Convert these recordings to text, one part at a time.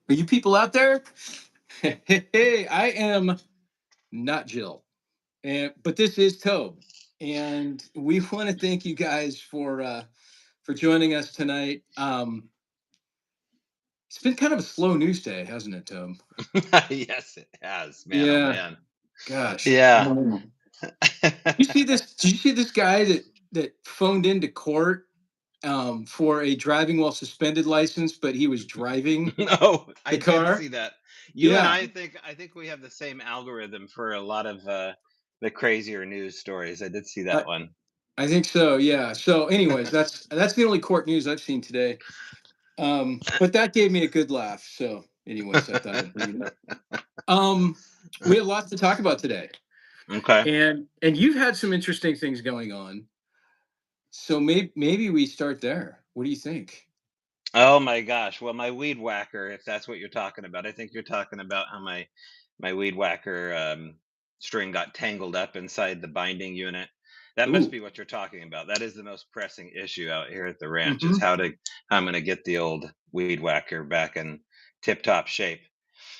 Are you people out there? Hey, I am not Jill, but this is Tobe, and we want to thank you guys for joining us tonight. It's been kind of a slow news day, hasn't it, Tobe? Yes, it has, man. Oh Yeah. man. Gosh. Yeah. You see this? Did you see this guy that phoned into court for a driving while suspended license, but he was driving No, I the did car? see that. You and Yeah. I think we have the same algorithm for a lot of the crazier news stories. I did see I, that one. I think so. Yeah. So, anyways, that's the only court news I've seen today. But that gave me a good laugh. So, anyways, I thought I'd bring it up. Um, we have lots to talk about today, Okay. and you've had some interesting things going on. So maybe we start there. What do you think? Oh my gosh. Well, my weed whacker, if that's what you're talking about. I think you're talking about how my weed whacker string got tangled up inside the binding unit. That must Ooh. be what you're talking about. That is the most pressing issue out here at the ranch is Hmm. how I'm going to get the old weed whacker back in tip-top shape.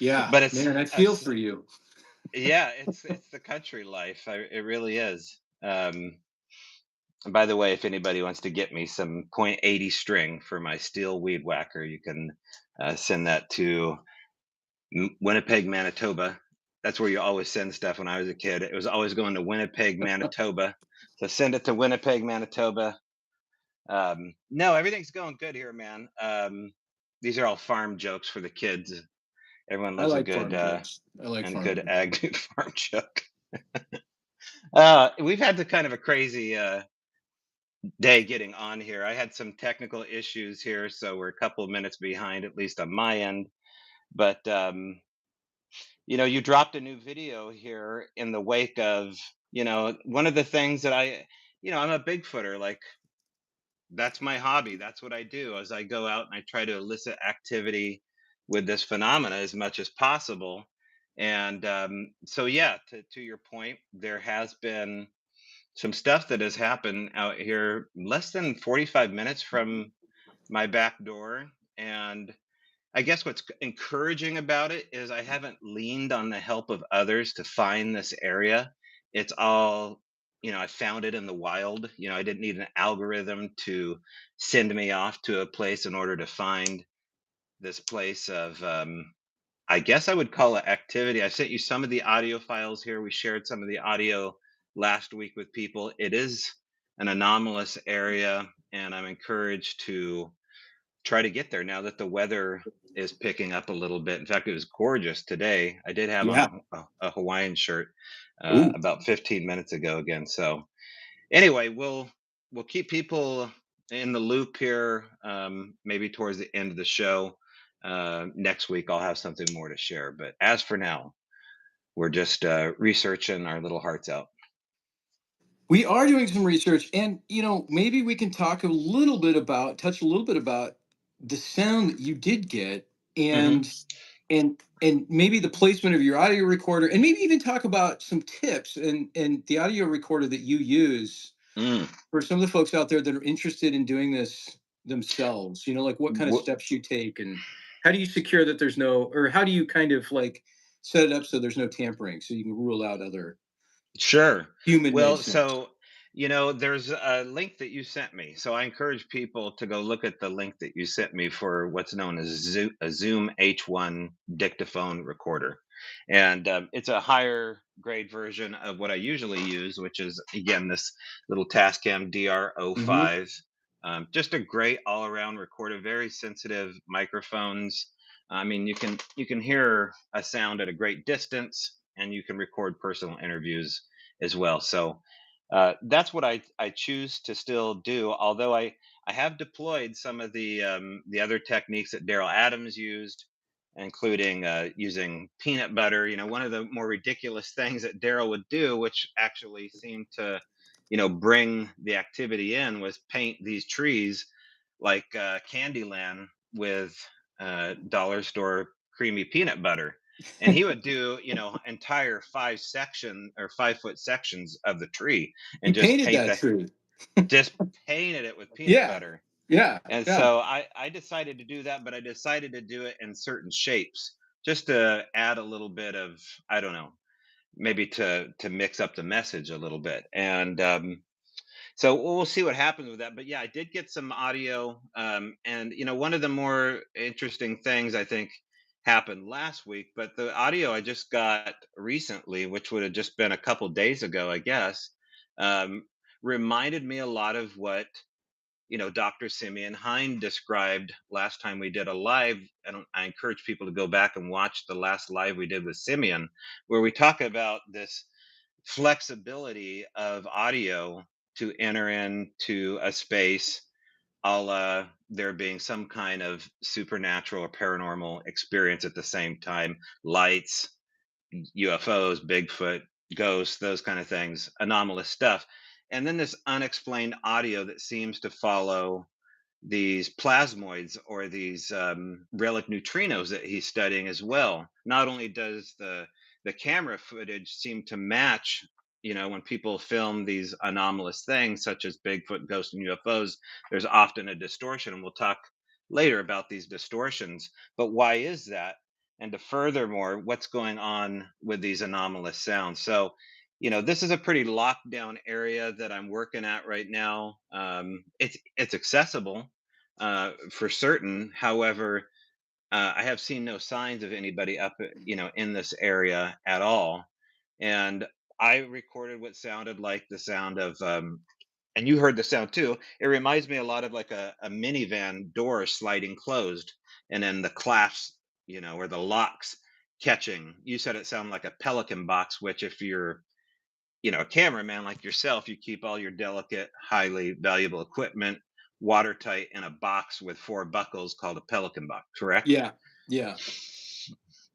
Yeah, But it's man, I feel it's for you. yeah, it's the country life. It really is. And by the way, if anybody wants to get me some .80 string for my steel weed whacker, you can send that to Winnipeg, Manitoba. That's where you always send stuff when I was a kid. It was always going to Winnipeg, Manitoba. So send it to Winnipeg, Manitoba. No, everything's going good here, man. These are all farm jokes for the kids. Everyone I loves a like good farm jokes. I like and farm good jokes. ag farm joke. We've had the kind of a crazy day getting on here. I had some technical issues here, so we're a couple of minutes behind, at least on my end. But you dropped a new video here in the wake of, one of the things that I'm a Bigfooter. Like that's my hobby. That's what I do. As I go out and I try to elicit activity with this phenomena as much as possible. And so, yeah, to your point, there has been some stuff that has happened out here less than 45 minutes from my back door. And I guess what's encouraging about it is I haven't leaned on the help of others to find this area. It's all, I found it in the wild. I didn't need an algorithm to send me off to a place in order to find this place of, I guess I would call it activity. I sent you some of the audio files here. We shared some of the audio last week with people. It is an anomalous area, and I'm encouraged to try to get there now that the weather is picking up a little bit. In fact, it was gorgeous today. I did have on Yeah. a Hawaiian shirt Ooh. about 15 minutes ago again. So anyway, we'll keep people in the loop here. Maybe towards the end of the show next week, I'll have something more to share. But as for now, we're just researching our little hearts out. We are doing some research, and maybe we can touch a little bit about the sound that you did get, Hmm. and maybe the placement of your audio recorder, and maybe even talk about some tips and the audio recorder that you use Mm. for some of the folks out there that are interested in doing this themselves. Like what kind of steps you take, and how do you secure that there's no, or how do you kind of like set it up so there's no tampering, so you can rule out other Sure. human-made Well, sounds. so, there's a link that you sent me. So I encourage people to go look at the link that you sent me for what's known as a Zoom H1 dictaphone recorder. And it's a higher grade version of what I usually use, which is, again, this little Tascam Hmm. DR05. Just a great all around recorder, very sensitive microphones. I mean, you can hear a sound at a great distance, and you can record personal interviews as well. So that's what I choose to still do. Although I have deployed some of the other techniques that Daryl Adams used, including using peanut butter. One of the more ridiculous things that Daryl would do, which actually seemed to bring the activity in, was paint these trees like Candyland with dollar store creamy peanut butter. And he would do, entire 5 foot sections of the tree He and just painted that tree. just painted it with peanut Yeah. butter. Yeah, And yeah, so I decided to do that, but I decided to do it in certain shapes just to add a little bit of, I don't know, maybe to mix up the message a little bit. And so we'll see what happens with that. But yeah, I did get some audio, and one of the more interesting things I think happened last week. But the audio I just got recently, which would have just been a couple days ago, I guess, um, reminded me a lot of what Dr. Simeon Hine described last time we did a live. I encourage people to go back and watch the last live we did with Simeon, where we talk about this flexibility of audio to enter into a space, a la there being some kind of supernatural or paranormal experience at the same time, lights, UFOs, Bigfoot, ghosts, those kind of things, anomalous stuff. And then this unexplained audio that seems to follow these plasmoids, or these relic neutrinos that he's studying as well. Not only does the camera footage seem to match, when people film these anomalous things such as Bigfoot, ghosts, and UFOs, there's often a distortion, and we'll talk later about these distortions. But why is that? And to furthermore, what's going on with these anomalous sounds? So this is a pretty locked down area that I'm working at right now. It's accessible, for certain. However, I have seen no signs of anybody up, in this area at all. And I recorded what sounded like the sound of, and you heard the sound too. It reminds me a lot of like a minivan door sliding closed, and then the clasps, or the locks catching. You said it sounded like a pelican box, which if you're a cameraman like yourself, you keep all your delicate, highly valuable equipment watertight in a box with four buckles called a pelican box, correct? yeah, yeah,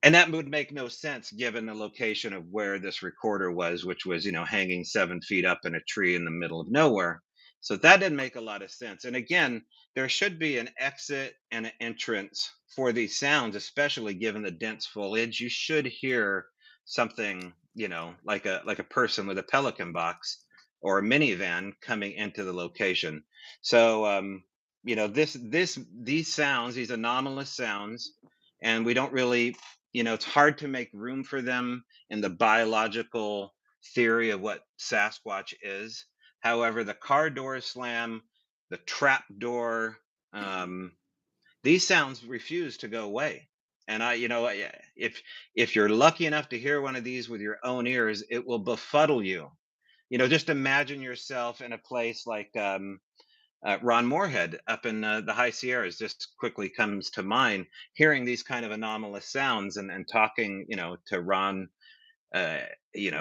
And that would make no sense given the location of where this recorder was, which was, hanging 7 feet up in a tree in the middle of nowhere. So that didn't make a lot of sense. And again, there should be an exit and an entrance for these sounds, especially given the dense foliage. You should hear something, like a person with a pelican box or a minivan coming into the location. So these sounds, these anomalous sounds, and we don't really, it's hard to make room for them in the biological theory of what Sasquatch is. However, the car door slam, the trap door, um, these sounds refuse to go away. And if you're lucky enough to hear one of these with your own ears, it will befuddle you. Just imagine yourself in a place like, Ron Moorhead up in the High Sierras just quickly comes to mind. Hearing these kind of anomalous sounds, and talking, to Ron, uh,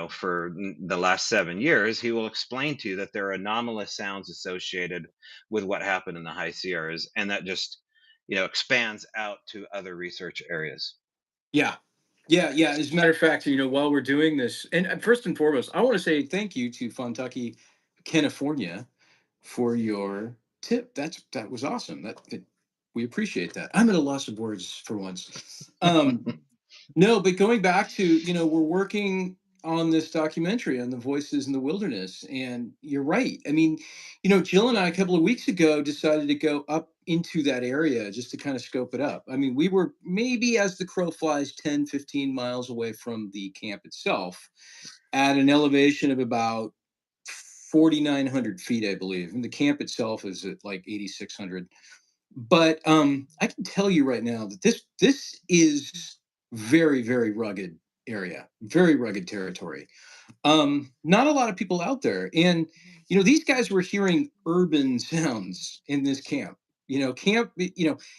for the last 7 years, he will explain to you that there are anomalous sounds associated with what happened in the High Sierras, and that just, expands out to other research areas. yeah, yeah, yeah. As a matter of fact, while we're doing this, and first and foremost, I want to say thank you to Fontucky, California, for your tip. That was awesome. We appreciate that. I'm at a loss of words for once. No, but going back to, we're working on this documentary on the voices in the wilderness. And you're right. I mean, Jill and I a couple of weeks ago decided to go up into that area just to kind of scope it up. I mean, we were maybe, as the crow flies, 10, 15 miles away from the camp itself at an elevation of about 4,900 feet, I believe. And the camp itself is at like 8,600. But I can tell you right now that this is very, very rugged area, very rugged territory. Not a lot of people out there, and these guys were hearing urban sounds in this camp.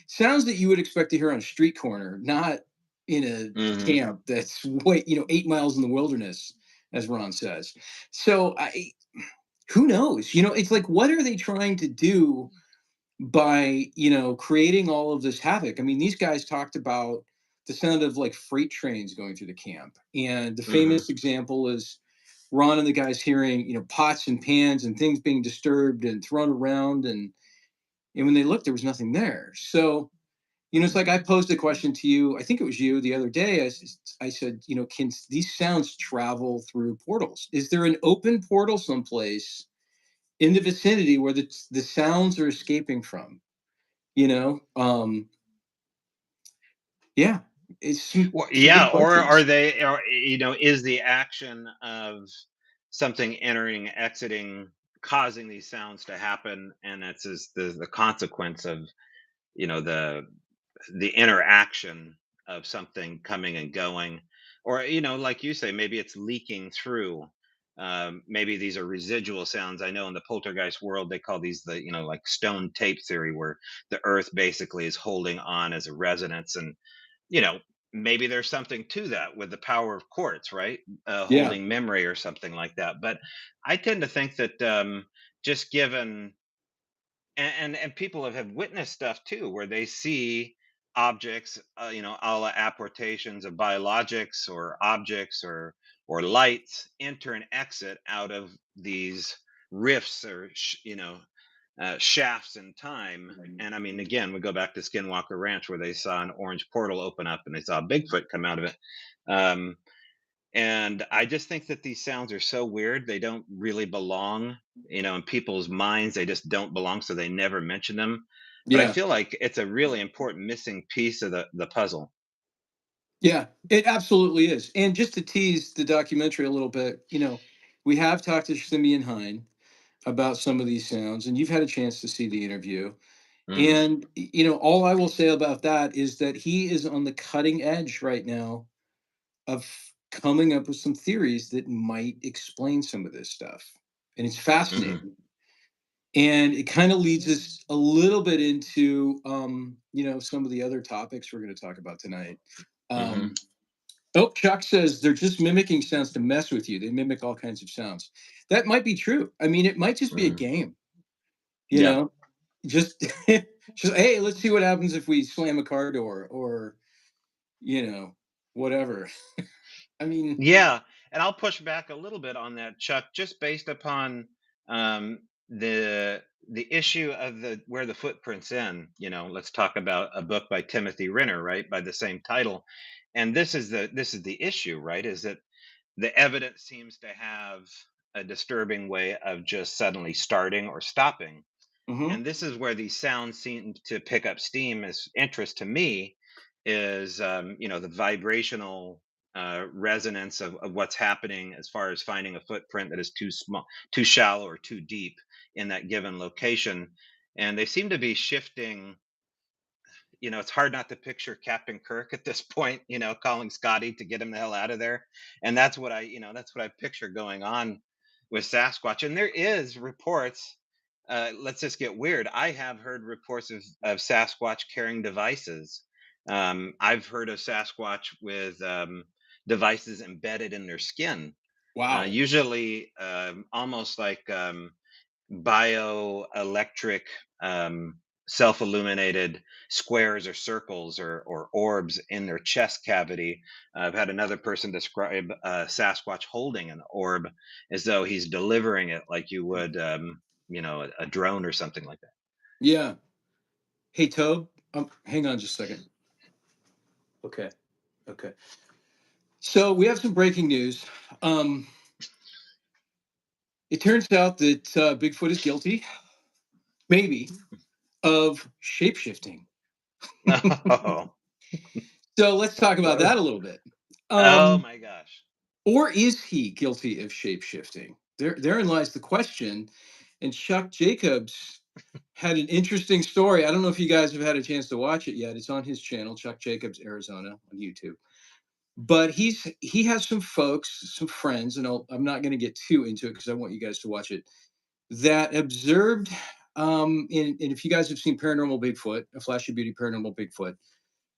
Sounds that you would expect to hear on a street corner, not in a Hmm. camp that's 8 miles in the wilderness, as Ron says. So who knows? It's like, what are they trying to do by creating all of this havoc? I mean, these guys talked about the sound of like freight trains going through the camp, and the Hmm. famous example is Ron and the guys hearing pots and pans and things being disturbed and thrown around, and when they looked, there was nothing there. So it's like I posed a question to you. I think it was you the other day. I said, can these sounds travel through portals? Is there an open portal someplace in the vicinity where the sounds are escaping from. You know, yeah, it's Well, some yeah, good or are questions. they, or is the action of something entering, exiting, causing these sounds to happen, and that's just the consequence of the interaction of something coming and going, or like you say, maybe it's leaking through. Maybe these are residual sounds. I know in the poltergeist world they call these the like stone tape theory, where the earth basically is holding on as a resonance, and you know maybe there's something to that with the power of quartz, right? Yeah, Holding memory or something like that. But I tend to think that just given, and people have witnessed stuff too where they see objects, a la apportations of biologics or objects or lights enter and exit out of these rifts or shafts in time. And I mean, again, we go back to Skinwalker Ranch where they saw an orange portal open up and they saw Bigfoot come out of it. um, and I just think that these sounds are so weird. They don't really belong, in people's minds. They just don't belong, so they never mention them. But I yeah, feel like it's a really important missing piece of the puzzle. yeah. It absolutely is. And just to tease the documentary a little bit, we have talked to Simeon Hine about some of these sounds, and you've had a chance to see the interview. Mm, And all I will say about that is that he is on the cutting edge right now of coming up with some theories that might explain some of this stuff. And it's hmm fascinating. And it kind of leads us a little bit into some of the other topics we're going to talk about tonight. hmm Um, oh, Chuck says they're just mimicking sounds to mess with you. They mimic all kinds of sounds. That might be true. I mean, it might just be a hmm game, you Yeah. know, just just hey, let's see what happens if we slam a car door or you know whatever. I mean, Yeah, and I'll push back a little bit on that, Chuck, just based upon the issue of the where the footprints in. Let's talk about a book by Timothy Renner, right, by the same title. And this is the issue, right? Is that the evidence seems to have a disturbing way of just suddenly starting or stopping. mhm, And this is where these sounds seem to pick up steam as interest to me, is the vibrational resonance of what's happening as far as finding a footprint that is too small, too shallow, or too deep in that given location. And they seem to be shifting. It's hard not to picture Captain Kirk at this point, calling Scotty to get him the hell out of there. And that's what I picture going on with Sasquatch. And there is reports. Let's just get weird. I have heard reports of Sasquatch carrying devices. I've heard of Sasquatch with devices embedded in their skin, wow, usually almost like bioelectric, um, self-illuminated squares or circles or orbs in their chest cavity. I've had another person describe Sasquatch holding an orb as though he's delivering it like you would, a drone or something like that. yeah. Hey, Tobe, hang on just a second. Okay, okay. So we have some breaking news. Um, it turns out that Bigfoot is guilty, maybe, of shapeshifting. Oh, So let's talk about what? that a little bit. Oh Um, my gosh. or is he guilty of shapeshifting? Therein lies the question. And Chuck Jacobs had an interesting story. I don't know if you guys have had a chance to watch it yet. It's on his channel, Chuck Jacobs Arizona, on YouTube. But he has some folks, some friends, and I'm not going to get too into it because I want you guys to watch it, that observed. And if you guys have seen Paranormal Bigfoot, a Flash of Beauty Paranormal Bigfoot,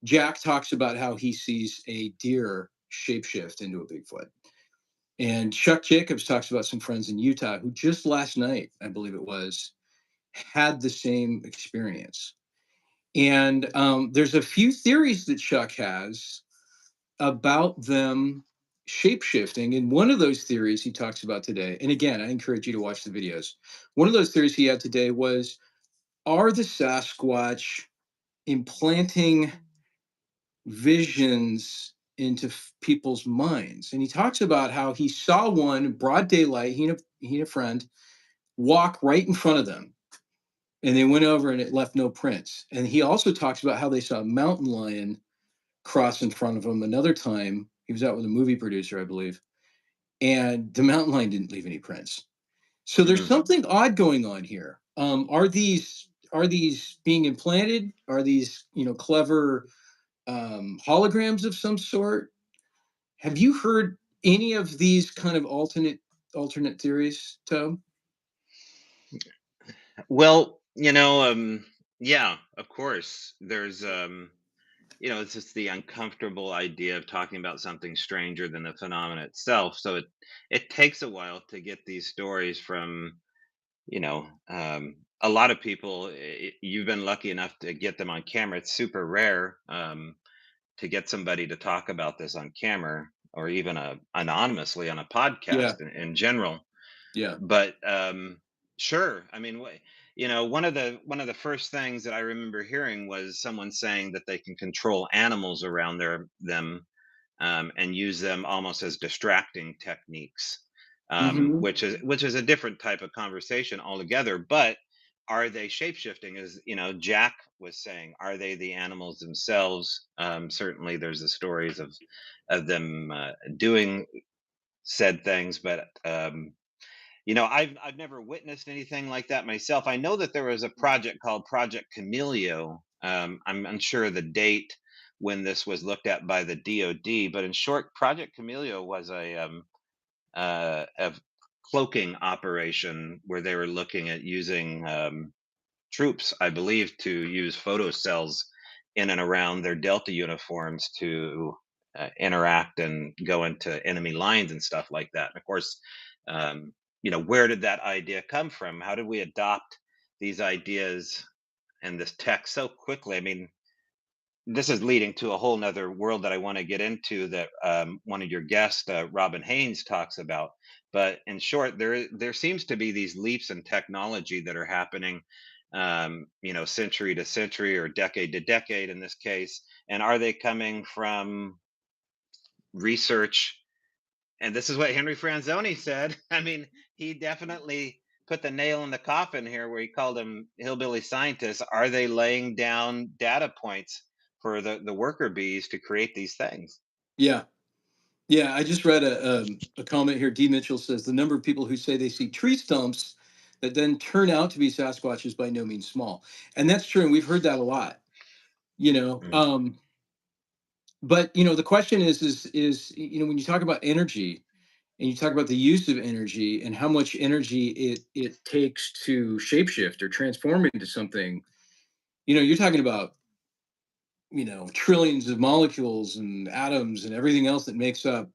Jack talks about how he sees a deer shapeshift into a Bigfoot. And Chuck Jacobs talks about some friends in Utah who just last night, I believe it was, had the same experience. And there's a few theories that Chuck has about them shapeshifting. And one of those theories he talks about today, and again, I encourage you to watch the videos. One of those theories he had today was, are the Sasquatch implanting visions into people's minds? And he talks about how he saw one in broad daylight, he and a friend, walk right in front of them. And they went over and it left no prints. And he also talks about how they saw a mountain lion cross in front of him another time. He was out with a movie producer, I believe, and the mountain lion didn't leave any prints. So there's Mm. something odd going on here. Are these being implanted? Are these clever holograms of some sort? Have you heard any of these kind of alternate theories, Toe? Well, yeah, of course. It's just the uncomfortable idea of talking about something stranger than the phenomenon itself. So it takes a while to get these stories from, a lot of people. You've been lucky enough to get them on camera. It's super rare to get somebody to talk about this on camera or even anonymously on a Yeah, podcast in general. yeah. But sure, I mean, one of the first things that I remember hearing was someone saying that they can control animals around them, and use them almost as distracting techniques, Hmm. which is a different type of conversation altogether. But are they shapeshifting? As Jack was saying, are they the animals themselves? Certainly, there's the stories of them doing said things, but I've never witnessed anything like that myself. I know that there was a project called Project Cameleo. I'm unsure of the date when this was looked at by the DoD, but in short, Project Cameleo was a cloaking operation where they were looking at using troops, I believe, to use photocells in and around their Delta uniforms to interact and go into enemy lines and stuff like that. And of course, where did that idea come from? How did we adopt these ideas and this tech so quickly? I mean, this is leading to a whole nother world that I want to get into that one of your guests, Robin Haynes, talks about. But in short, there seems to be these leaps in technology that are happening, century to century or decade to decade in this case. And are they coming from research? And this is what Henry Franzoni said. I mean, he definitely put the nail in the coffin here where he called them hillbilly scientists. Are they laying down data points for the worker bees to create these things? Yeah. Yeah, I just read a comment here. D. Mitchell says the number of people who say they see tree stumps that then turn out to be Sasquatch is by no means small, and that's true. And we've heard that a lot. You know, Mm. um, but the question is when you talk about energy and you talk about the use of energy and how much energy it takes to shapeshift or transform into something, you're talking about trillions of molecules and atoms and everything else that makes up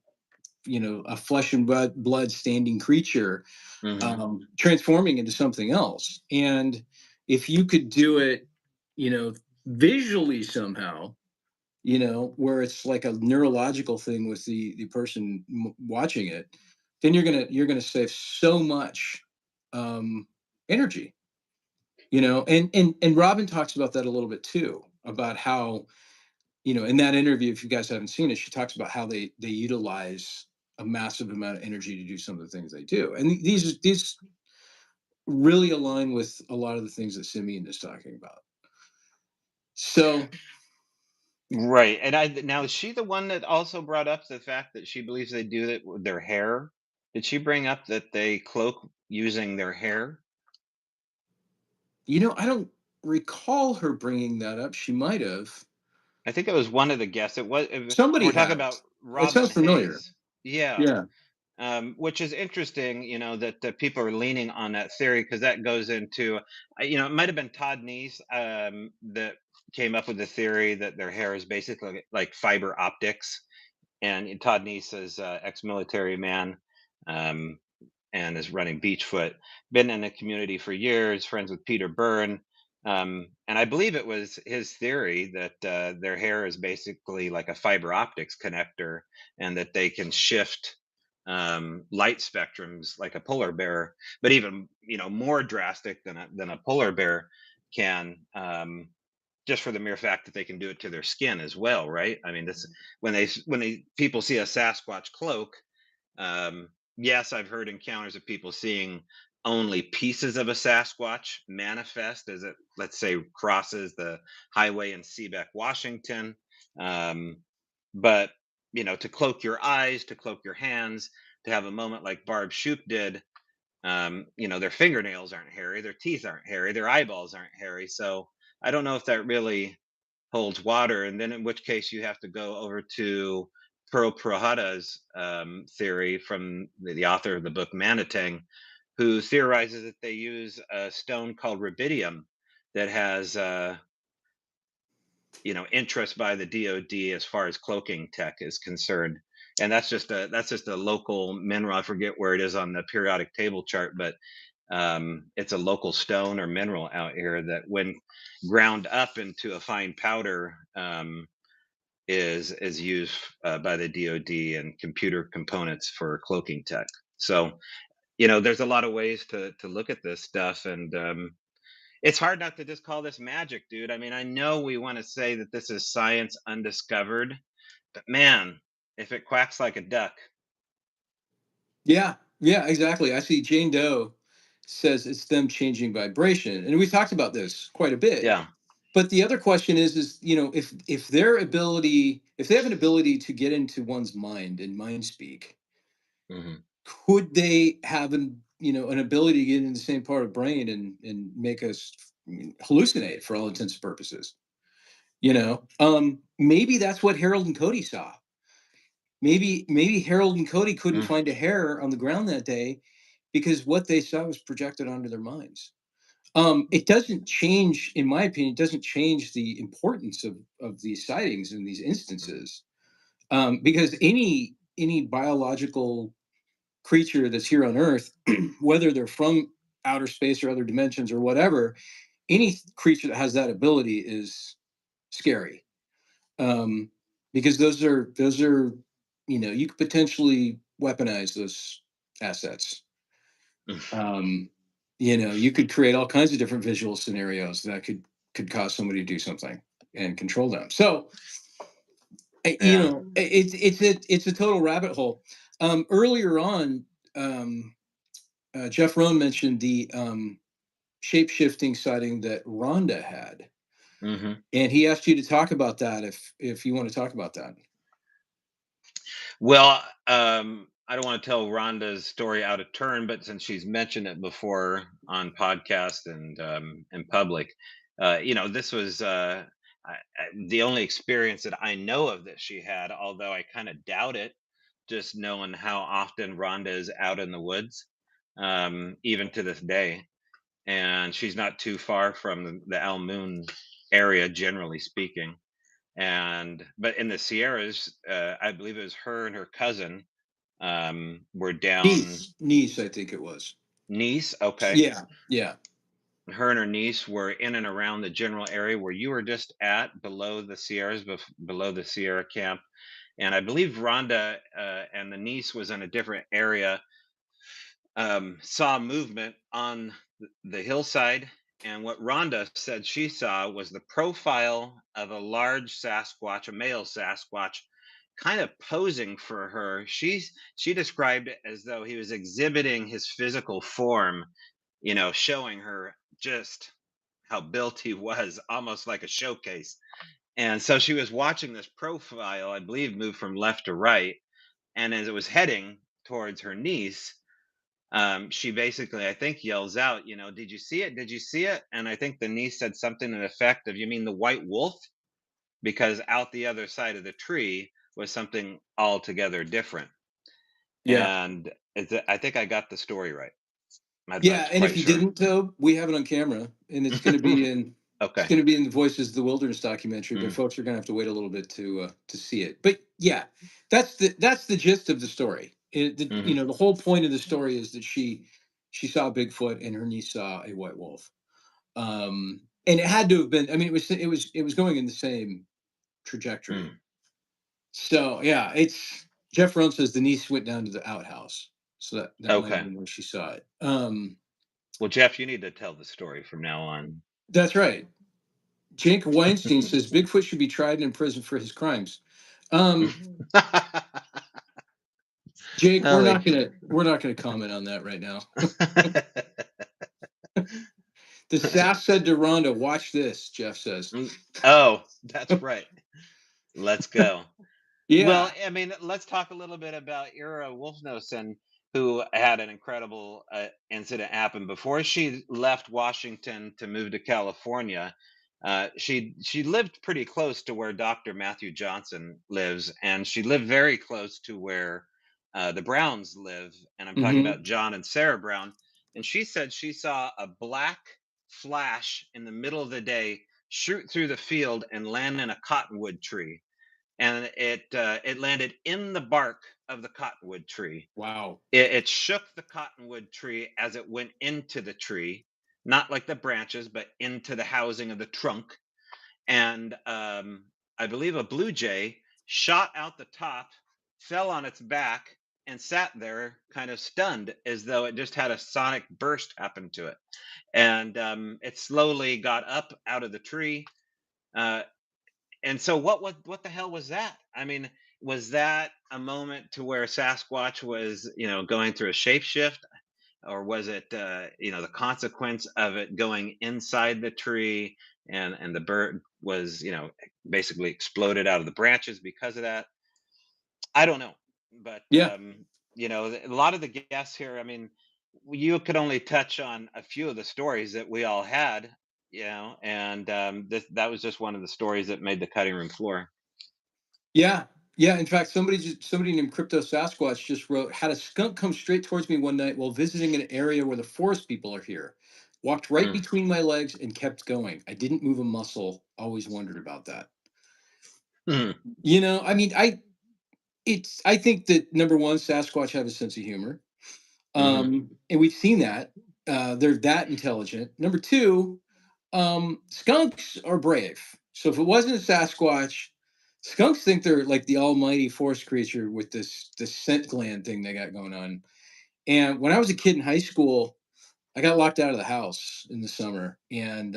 a flesh and blood standing creature Hmm. transforming into something else. And if you could do it, visually somehow, where it's like a neurological thing with the person watching it, then you're gonna save so much um, energy. And Robin talks about that a little bit too, about how in that interview, if you guys haven't seen it, she talks about how they utilize a massive amount of energy to do some of the things they do, and these really align with a lot of the things that Simeon is talking about. So Right. And now, is she the one that also brought up the fact that she believes they do it with their hair? Did she bring up that they cloak using their hair? I don't recall her bringing that up. She might have. I think it was one of the guests. Somebody We're talking has. about It Robin sounds familiar. Hayes. Yeah. Yeah. Which is interesting, that people are leaning on that theory because that goes into, it might have been Todd Neese that came up with the theory that their hair is basically like fiber optics. And Todd Neese is ex-military man, um, and is running Beachfoot. Been in the community for years, friends with Peter Byrne. And I believe it was his theory that their hair is basically like a fiber optics connector, and that they can shift light spectrums like a polar bear, but even more drastic than a polar bear can. Just for the mere fact that they can do it to their skin as well, right? I mean, this when they people see a Sasquatch cloak, yes, I've heard encounters of people seeing only pieces of a Sasquatch manifest as it, let's say, crosses the highway in Seabeck, Washington. Um, but to cloak your eyes, to cloak your hands, to have a moment like Barb Shoop did. Their fingernails aren't hairy, their teeth aren't hairy, their eyeballs aren't hairy. So I don't know if that really holds water. And then in which case you have to go over to Pearl Prahada's theory from the author of the book Manatang, who theorizes that they use a stone called rubidium that has interest by the DoD as far as cloaking tech is concerned. And that's just a local mineral. I forget where it is on the periodic table chart, but it's a local stone or mineral out here that, when ground up into a fine powder, is used by the DoD and computer components for cloaking tech. So there's a lot of ways to look at this stuff, and it's hard not to just call this magic, dude. I mean, I know we want to say that this is science undiscovered, but man, if it quacks like a duck, Yeah, yeah, exactly. I see Jane Doe says it's them changing vibration, and we talked about this quite a bit. yeah. But the other question is, if if they have an ability to get into one's mind and mind speak, Hmm. could they have an ability to get in the same part of the brain and make us hallucinate for all intents and purposes? Maybe that's what Harold and Cody saw. Maybe Harold and Cody couldn't Mm, find a hair on the ground that day because what they saw was projected onto their minds. It doesn't change, in my opinion, it doesn't change the importance of these sightings in these mm, instances, because any biological creature that's here on Earth, whether they're from outer space or other dimensions or whatever, any creature that has that ability is scary, um, because those are you could potentially weaponize those assets. mm. um, you could create all kinds of different visual scenarios that could cause somebody to do something and control them. So Yeah. it's a total rabbit hole. Earlier on, um, Jeff Rohn mentioned the shape-shifting sighting that Rhonda had, Hmm. and he asked you to talk about that if you want to talk about that. Well, I don't want to tell Rhonda's story out of turn, but since she's mentioned it before on podcast and in public, this was the only experience that I know of that she had. Although I kind of doubt it, just knowing how often Rhonda is out in the woods, even to this day, and she's not too far from the Al Moon area, generally speaking. And but in the Sierras, I believe it was her and her cousin were down. Niece, I think it was. Niece, okay. Yeah, yeah. Her and her niece were in and around the general area where you were just at, below the Sierras, below the Sierra camp. And I believe Rhonda and the niece was in a different area, saw movement on the hillside. And what Rhonda said she saw was the profile of a large Sasquatch, a male Sasquatch, kind of posing for her. She described it as though he was exhibiting his physical form, showing her just how built he was, almost like a showcase. And so she was watching this profile, I believe, move from left to right. And as it was heading towards her niece, she basically, I think, yells out, "Did you see it? Did you see it?" And I think the niece said something to the effect of, "You mean the white wolf?" Because out the other side of the tree was something altogether different. Yeah. And I think I got the story right. I'm Yeah, not and if quite you sure. didn't, though, we have it on camera, and it's Okay. going to be in the Voices of the Wilderness documentary. But Mm, folks are going to have to wait a little bit to see it. But yeah, that's the gist of the story. mhm. The whole point of the story is that she saw Bigfoot and her niece saw a white wolf. And it had to have been. I mean, it was going in the same trajectory. Mm. So yeah, it's Jeff Rohn says the niece went down to the outhouse, so that might have Okay. been where she saw it. Well, Jeff, you need to tell the story from now on. That's right. Jake Weinstein says Bigfoot should be tried and in prison for his crimes. Um, Jake, we're Holy. not gonna comment on that right now. The Sass said to Rhonda, "Watch this." Jeff says, Oh, that's right. Let's go. Well, "Yeah." I mean, let's talk a little bit about Ira Wolfnosen, who had an incredible incident happen before she left Washington to move to California. She lived pretty close to where Dr. Matthew Johnson lives, and she lived very close to where the Browns live. And I'm talking Mm-hmm. about John and Sarah Brown. And she said she saw a black flash in the middle of the day shoot through the field and land in a cottonwood tree, and it landed in the bark of the cottonwood tree. Wow. It shook the cottonwood tree as it went into the tree, not like the branches, but into the housing of the trunk. And I believe a blue jay shot out the top, fell on its back, and sat there, kind of stunned, as though it just had a sonic burst happen to it. And it slowly got up out of the tree. Uh, and so what the hell was that? I mean, was that a moment to where Sasquatch was, going through a shapeshift, or was it, the consequence of it going inside the tree, and the bird was, basically exploded out of the branches because of that? I don't know, but Yeah. a lot of the guests here, I mean, you could only touch on a few of the stories that we all had, and that was just one of the stories that made the cutting room floor. Yeah. Yeah. In fact, somebody named Crypto Sasquatch just wrote, "Had a skunk come straight towards me one night while visiting an area where the forest people are here. Walked right Mm, between my legs and kept going. I didn't move a muscle. Always wondered about that." mm, I mean, I think that number one, Sasquatch have a sense of humor. mhm. And we've seen that. They're that intelligent. Number two, skunks are brave. So if it wasn't a Sasquatch, skunks think they're like the almighty forest creature with this scent gland thing they got going on. And when I was a kid in high school, I got locked out of the house in the summer, and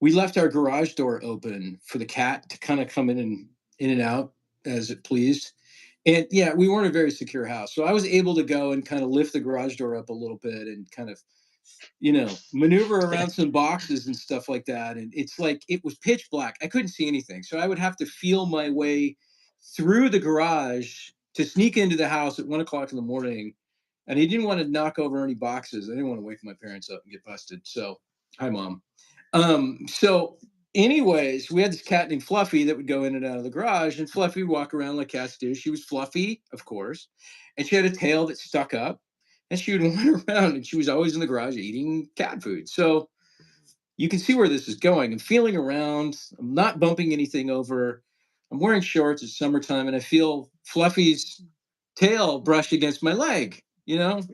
we left our garage door open for the cat to kind of come in and out as it pleased. And yeah, we weren't a very secure house. So I was able to go and kind of lift the garage door up a little bit and kind of, maneuver around some boxes and stuff like that. And it's like it was pitch black. I couldn't see anything. So I would have to feel my way through the garage to sneak into the house at 1 o'clock in the morning. And he didn't want to knock over any boxes. I didn't want to wake my parents up and get busted. So, hi, Mom. So anyways, we had this cat named Fluffy that would go in and out of the garage, and Fluffy would walk around like cats do. She was fluffy, of course, and she had a tail that stuck up, and she would wander around, and she was always in the garage eating cat food. So you can see where this is going. I'm feeling around. I'm not bumping anything over. I'm wearing shorts. It's summertime, and I feel Fluffy's tail brush against my leg.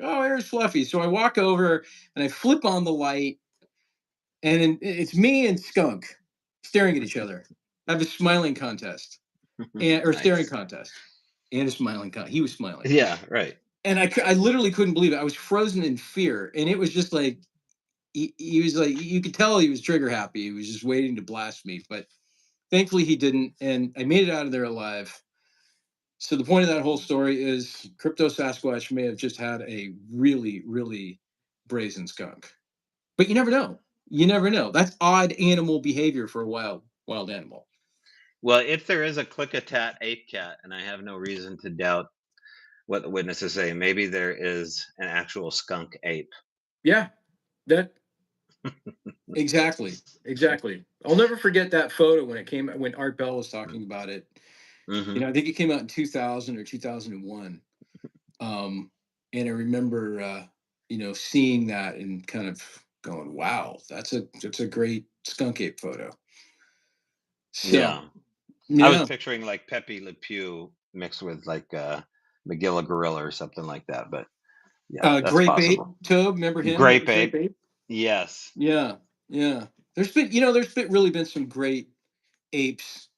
Oh, here's Fluffy. So I walk over and I flip on the light, and it's me and Skunk staring at each other. I have a smiling contest, or staring Nice. contest, and a smiling He was smiling, Yeah, right. and I literally couldn't believe it. I was frozen in fear, and it was just like he was like, you could tell he was trigger happy. He was just waiting to blast me, but thankfully he didn't, and I made it out of there alive. So the point of that whole story is Crypto Sasquatch may have just had a really, really brazen skunk. But you never know. You never know. That's odd animal behavior for a wild animal. Well, if there is a Klickitat ape cat, and I have no reason to doubt what the witnesses say, maybe there is an actual skunk ape. Yeah, that exactly. I'll never forget that photo when Art Bell was talking about it. Hmm. I think it came out in 2000 or 2001. And I remember seeing that and kind of going, "Wow, that's a great skunk ape photo." So, Yeah. I was yeah. picturing like Pepe Le Pew mixed with like Magilla Gorilla or something like that, but yeah, that's Grape Ape possible. Tobe, remember him? Grape Grape ape. Ape? Yes. Yeah, yeah. There's been some great apes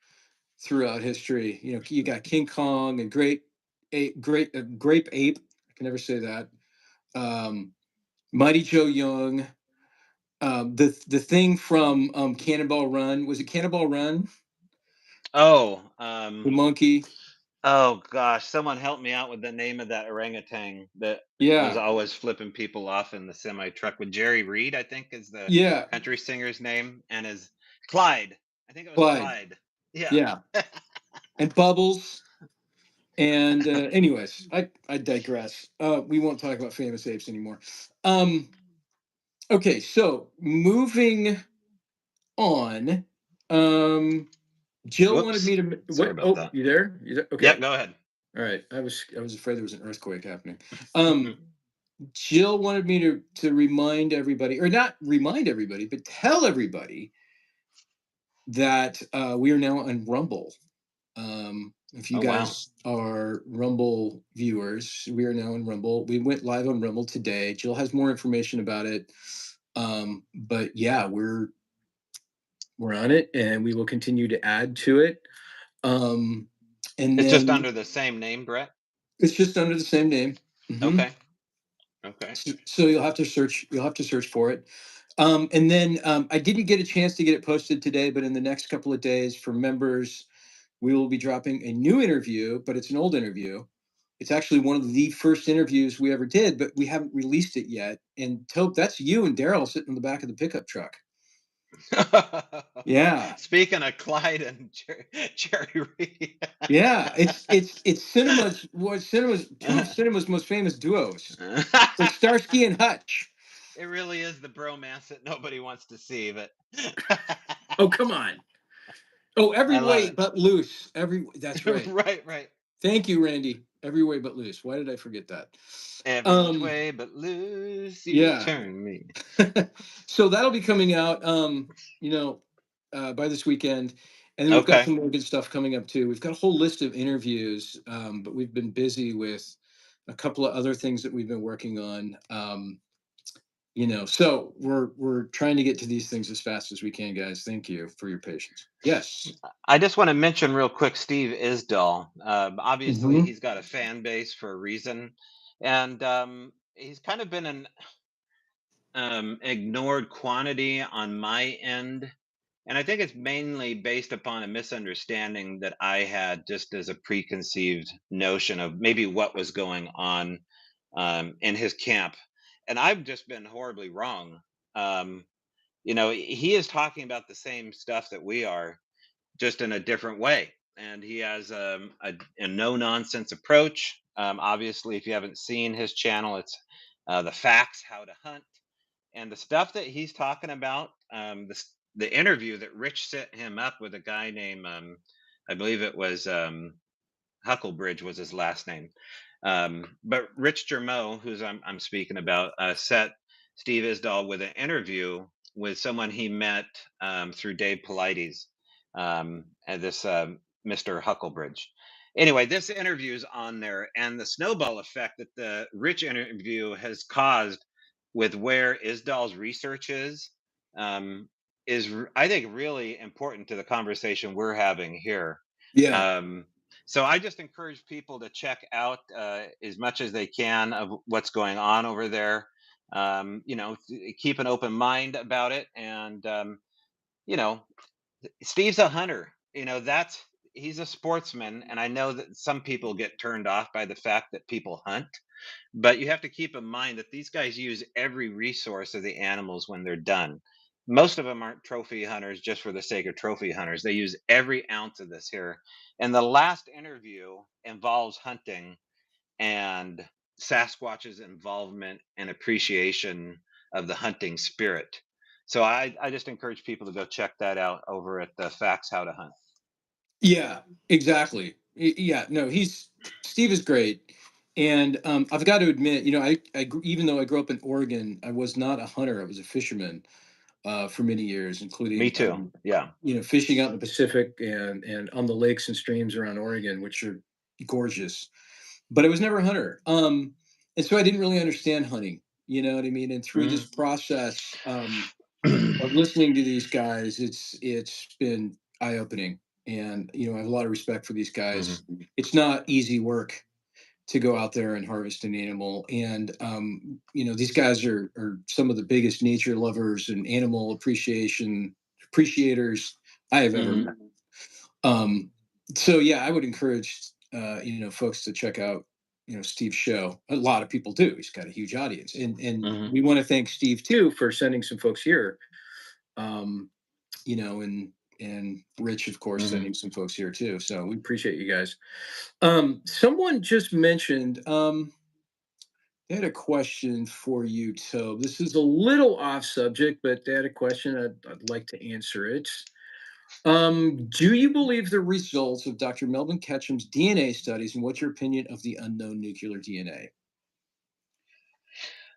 throughout history. You got King Kong and Grape Ape. I can never say that. Um, Mighty Joe Young. The thing from Cannonball Run, was it Cannonball Run? Oh, The monkey. Oh gosh, someone help me out with the name of that orangutan that was Yeah, always flipping people off in the semi truck with Jerry Reed, I think is the yeah, country singer's name, and his Clyde. I think it was Clyde. Clyde. Yeah. Yeah, and Bubbles. And anyways, I digress. We won't talk about famous apes anymore. Um, okay, so moving on. Um, Jill wanted Whoops. me to Sorry what? about Oh, that. you there? You there? Yeah, Okay. go ahead. All right. I was afraid there was an earthquake happening. Um, Jill wanted me to remind everybody, or not remind everybody, but tell everybody that we are now on Rumble. If you Oh wow. guys are Rumble viewers, we are now on Rumble. We went live on Rumble today. Jill has more information about it. But yeah, we're on it, and we will continue to add to it. Um, and It's just then under the same name, Brett? it's just under the same name. Hmm. Okay. Okay. So you'll have to search. You'll have to search for it. And then I didn't get a chance to get it posted today, but in the next couple of days for members, we will be dropping a new interview, but it's an old interview. It's actually one of the first interviews we ever did, but we haven't released it yet. And Tope, that's you and Daryl sitting in the back of the pickup truck. Yeah, Speaking of Clyde and Jerry Reed. yeah. It's cinema's two of cinema's most famous duos. It's like Starsky and Hutch. It really is the bromance that nobody wants to see, but Oh, come on. Oh, every I love way it. but loose. Every That's right. Right, right. Thank you, Randy. Every way but loose. Why did I forget that? Every which Um, way but loose, you yeah. turn me. So that'll be coming out, you know, by this weekend, and then we've got Okay. some more good stuff coming up too. We've got a whole list of interviews, but we've been busy with a couple of other things that we've been working on. So we're trying to get to these things as fast as we can, guys. Thank you for your patience. Yes. I just want to mention real quick Steve Isdall. Obviously, Hmm. he's got a fan base for a reason, and he's kind of been an ignored quantity on my end. And I think it's mainly based upon a misunderstanding that I had just as a preconceived notion of maybe what was going on in his camp. And I've just been horribly wrong. Um, he is talking about the same stuff that we are, just in a different way. And he has a no nonsense approach. Obviously, if you haven't seen his channel, it's the facts, how to hunt, and the stuff that he's talking about. The interview that Rich set him up with a guy named, I believe it was Hucklebridge was his last name. But Rich Germeau, who's I'm speaking about, set Steve Isdall with an interview with someone he met through Dave Polites, and this Mr. Hucklebridge. Anyway, this interview is on there, and the snowball effect that the Rich interview has caused with where Isdall's research um, I think, really important to the conversation we're having here. Yeah. Um, so I just encourage people to check out as much as they can of what's going on over there. Keep an open mind about it, and you know, Steve's a hunter. That's he's a sportsman, and I know that some people get turned off by the fact that people hunt. But you have to keep in mind that these guys use every resource of the animals when they're done. Most of them aren't trophy hunters just for the sake of trophy hunters. They use every ounce of this here. And the last interview involves hunting and Sasquatch's involvement and appreciation of the hunting spirit. So I just encourage people to go check that out over at the Facts How to Hunt. Yeah, exactly. Yeah, no, Steve is great. And I've got to admit, even though I grew up in Oregon, I was not a hunter. I was a fisherman for many years, Me including too. Yeah. fishing out in the Pacific and on the lakes and streams around Oregon, which are gorgeous. But I was never a hunter. And so I didn't really understand hunting. You know what I mean? And through this Mhm. process of listening to these guys, it's been eye opening. And I have a lot of respect for these guys. Mhm. It's not easy work to go out there and harvest an animal. And these guys are some of the biggest nature lovers and animal appreciators I have ever met. Mhm. Um, so yeah, I would encourage folks to check out, Steve's show. A lot of people do. He's got a huge audience, and Hmm. we want to thank Steve too for sending some folks here. Um, and Rich, of course, Hmm. sending some folks here too. So we appreciate you guys. Someone just mentioned they had a question for you, Tobe. This is a little off subject, but they had a question. I'd like to answer it. Do you believe the results of Dr. Melvin Ketchum's DNA studies, and what's your opinion of the unknown nuclear DNA?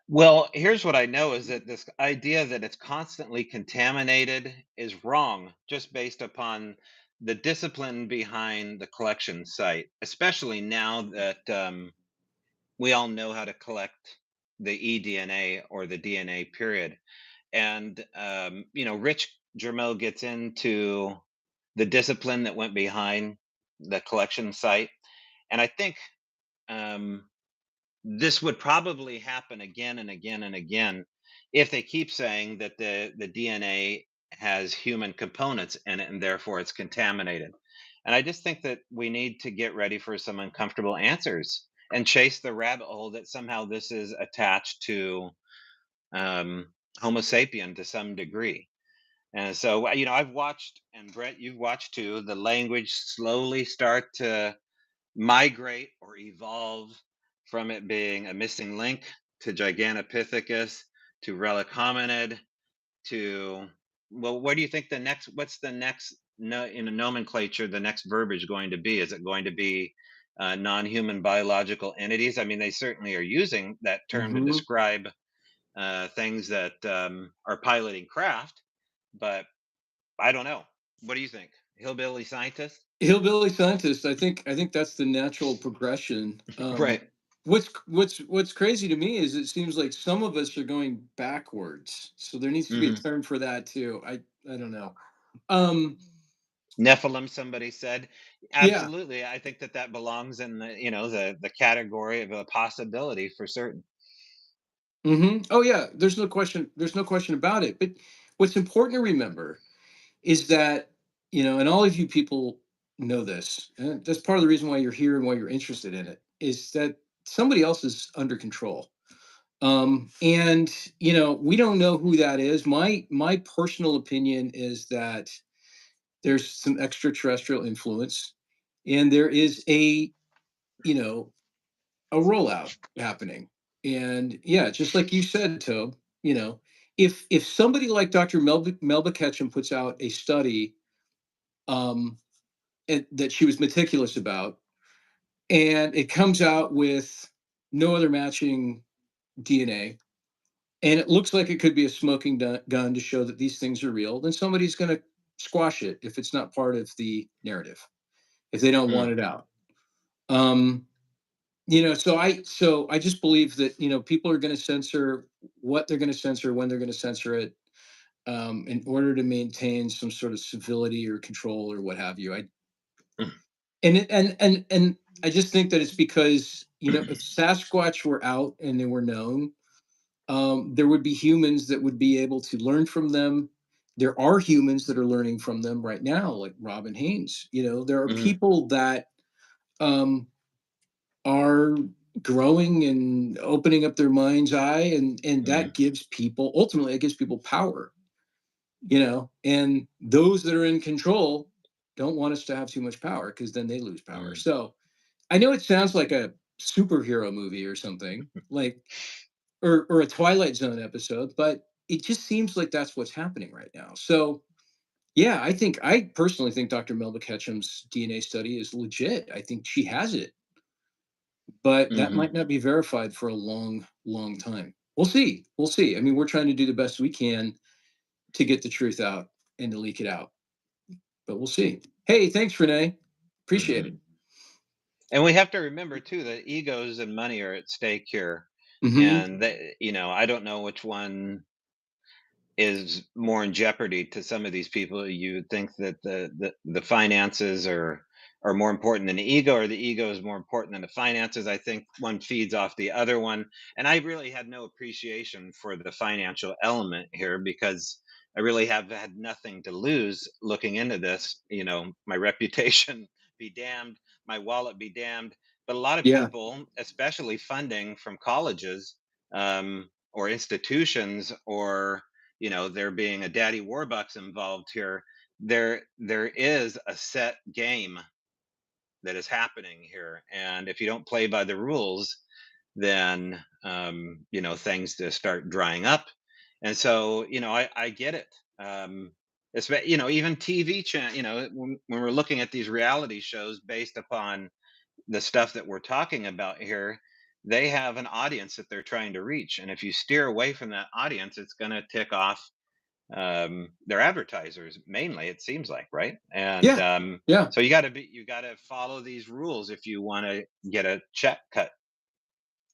Well, here's what I know is that this idea that it's constantly contaminated is wrong, just based upon the discipline behind the collection site, especially now that we all know how to collect the eDNA or the DNA period. And, Rich Germeau gets into the discipline that went behind the collection site. And I think um, this would probably happen again and again and again if they keep saying that the DNA has human components in it and therefore it's contaminated. And I just think that we need to get ready for some uncomfortable answers and chase the rabbit hole that somehow this is attached to um, Homo sapien to some degree. And so, I've watched, and Brett, you've watched too, the language slowly start to migrate or evolve from it being a missing link to Gigantopithecus to relic hominid to, well, what do you think what's the next, no, in a nomenclature, the next verbiage going to be? Is it going to be non-human biological entities? I mean, they certainly are using that term to Hmm. describe things that are piloting craft, but I don't know. What do you think? Hillbilly scientist? Hillbilly scientist. I think that's the natural progression. Right. What's crazy to me is it seems like some of us are going backwards. So there needs to be a Hmm. term for that too. I don't know. Um, Nephilim, somebody said. yeah. Absolutely. I think that that belongs in the category of a possibility for certain. Oh yeah. There's no question. There's no question about it. But what's important to remember is that, and all of you people know this, and that's part of the reason why you're here and why you're interested in it, is that somebody else is under control. And we don't know who that is. My personal opinion is that there's some extraterrestrial influence, and there is you know a rollout happening. And yeah, just like you said, Tobe, if somebody like Dr. Melba Ketchum puts out a study, um, that she was meticulous about, and it comes out with no other matching DNA, and it looks like it could be a smoking gun to show that these things are real, then somebody's going to squash it if it's not part of the narrative, if they don't want Mm, it out. Um, so I just believe that people are going to censor what they're going to censor, when they're going to censor it, in order to maintain some sort of civility or control or what have you. mm, And I just think that it's because if Sasquatch were out and they were known, there would be humans that would be able to learn from them. There are humans that are learning from them right now, like Robin Haynes. There are mhm, people that um, are growing and opening up their mind's eye, and mhm, that gives people, ultimately, it gives people power. And those that are in control don't want us to have too much power because then they lose power. mhm, So I know it sounds like a superhero movie or something, like or a Twilight Zone episode, but it just seems like that's what's happening right now. So yeah, I personally think Dr. Melba Ketchum's DNA study is legit. I think she has it, but that mhm. might not be verified for a long, long time. We'll see. We'll see. I mean, we're trying to do the best we can to get the truth out and to leak it out, but we'll see. Hey, thanks, Renee. Appreciate it. Mhm. And we have to remember too that egos and money are at stake here. Hmm. And I don't know which one is more in jeopardy to some of these people. You would think that the finances are more important than the ego, or the ego is more important than the finances. I think one feeds off the other one. And I really had no appreciation for the financial element here because I really have had nothing to lose looking into this. My reputation be damned, my wallet be damned. But a lot of Yeah. people, especially funding from colleges, or institutions, or there being a daddy warbucks involved here, there is a set game that is happening here, and if you don't play by the rules, then things just start drying up. And so I get it. Even TV channel, when we're looking at these reality shows based upon the stuff that we're talking about here, they have an audience that they're trying to reach, and if you steer away from that audience, it's going to tick off their advertisers mainly, it seems like, right? And Yeah. Yeah. so you got to follow these rules if you want to get a check cut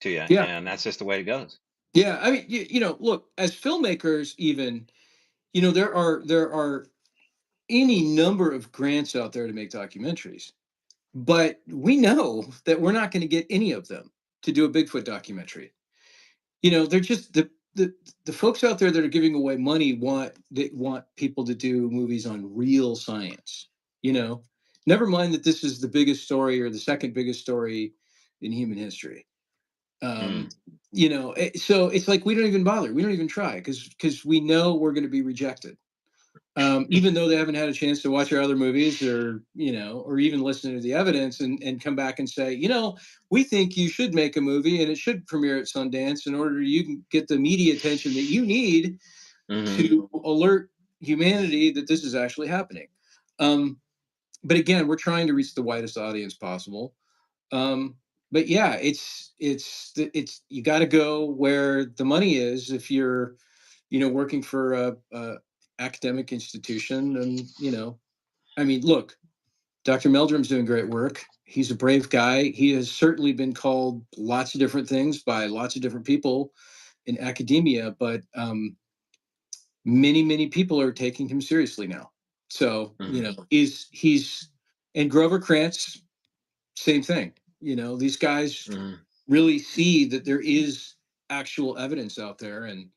to you, Yeah. and that's just the way it goes. Yeah. I mean, look, as filmmakers, even, there are any number of grants out there to make documentaries, but we know that we're not going to get any of them to do a Bigfoot documentary. They're just the folks out there that are giving away money want people to do movies on real science. You know, Never mind that this is the biggest story or the second biggest story in human history. Mm. Um, so it's like we don't even bother. We don't even try because we know we're going to be rejected, even though they haven't had a chance to watch our other movies or even listen to the evidence and come back and say, we think you should make a movie and it should premiere at Sundance in order you can get the media attention that you need Hmm. to alert humanity that this is actually happening. Um, but again, we're trying to reach the widest audience possible. Um, but yeah, it's you got to go where the money is if you're working for a academic institution. And I mean, look, Dr. Meldrum's doing great work. He's a brave guy. He has certainly been called lots of different things by lots of different people in academia, but many people are taking him seriously now. So Hmm. is he's and Grover Krantz, same thing. These guys Hmm. really see that there is actual evidence out there. And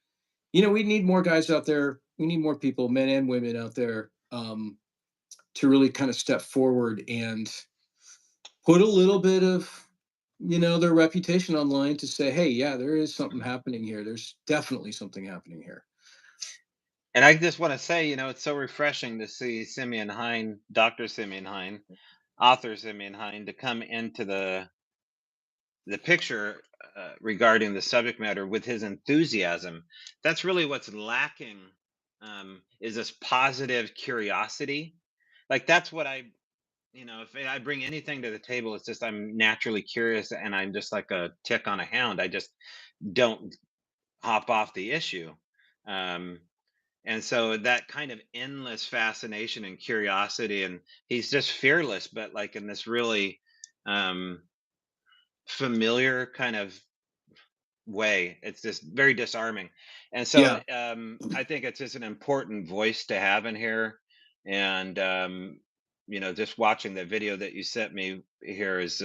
we need more guys out there. We need more people, men and women out there, to really kind of step forward and put a little bit of, their reputation online to say, hey, yeah, there is something happening here. There's definitely something happening here. And I just want to say, it's so refreshing to see Simeon Hine, Dr. Simeon Hine, author Simeon Hine, to come into the picture regarding the subject matter with his enthusiasm. That's really what's lacking, is this positive curiosity. Like that's what if I bring anything to the table, it's just I'm naturally curious, and I'm just like a tick on a hound. I just don't hop off the issue. Um, and so that kind of endless fascination and curiosity, and he's just fearless, but like in this really um, familiar kind of way. It's just very disarming. And so Yeah. I think it's just an important voice to have in here. And just watching the video that you sent me here is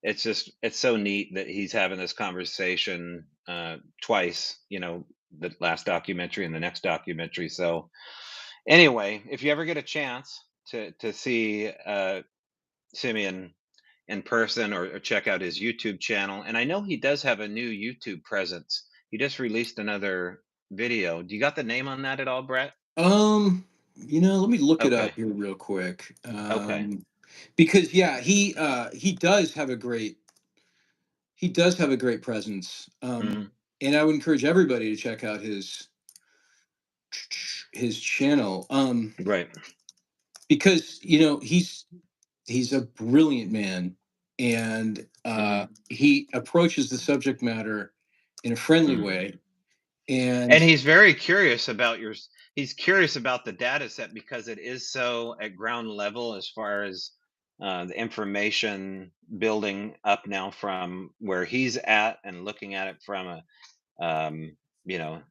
it's so neat that he's having this conversation twice, the last documentary and the next documentary. So anyway, if you ever get a chance to see Simeon in person, or check out his YouTube channel. And I know he does have a new YouTube presence. He just released another video. Do you got the name on that at all, Brett? Let me look it up Okay. here real quick. Okay. Because yeah, he does have a great presence. Hmm. And I would encourage everybody to check out his channel. Right. Because he's a brilliant man, and Hmm. he approaches the subject matter in a friendly Hmm. way. And And he's very curious about he's curious about the data set because it is so at ground level as far as the information building up now from where he's at, and looking at it from you know,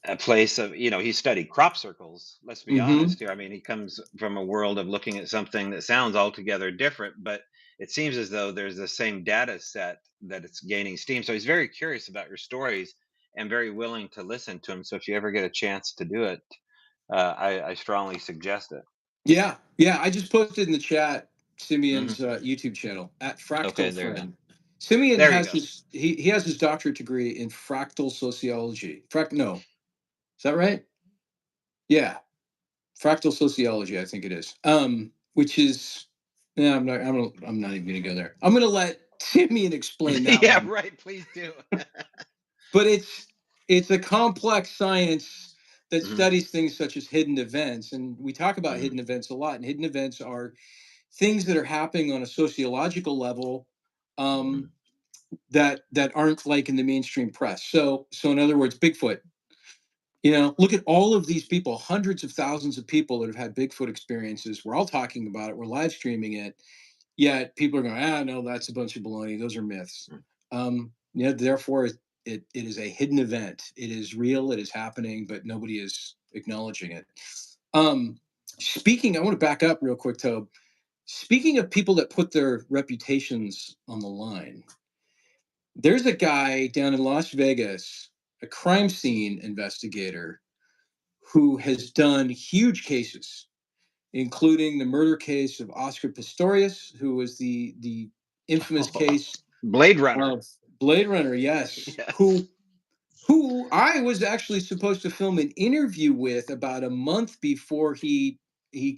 a place of, he studied crop circles, let's be hmm honest here. I mean, he comes from a world of looking at something that sounds altogether different, but it seems as though there's the same data set that it's gaining steam. So he's very curious about your stories and very willing to listen to them. So if you ever get a chance to do it, I strongly suggest it. Yeah, yeah. I just posted in the chat Hmm. Simeon's YouTube channel at Okay, Fractal there you go. Friend. Simeon There you has go. he has his doctorate degree in fractal sociology. No, is that right? Yeah, fractal sociology. I think it is. Which is, yeah. I'm not even gonna go there. I'm gonna let Simeon explain that Yeah, one. right. Please do. But it's a complex science that Hmm. studies things such as hidden events, and we talk about Hmm. hidden events a lot. And hidden events are things that are happening on a sociological level, um, Hmm. that aren't like in the mainstream press. So in other words, Bigfoot. You know, look at all of these people, hundreds of thousands of people that have had Bigfoot experiences. We're all talking about it. We're live streaming it. Yet people are going, no, that's a bunch of baloney. Those are myths. Yeah, therefore, it is a hidden event. It is real. It is happening, but nobody is acknowledging it. Um, Speaking, I want to back up real quick, Tobe. Speaking of people that put their reputations on the line, there's a guy down in Las Vegas, a crime scene investigator, who has done huge cases, including the murder case of Oscar Pistorius, who was the infamous Oh, case Blade Runner. of Blade Runner. Yes, Yes. who I was actually supposed to film an interview with about a month before he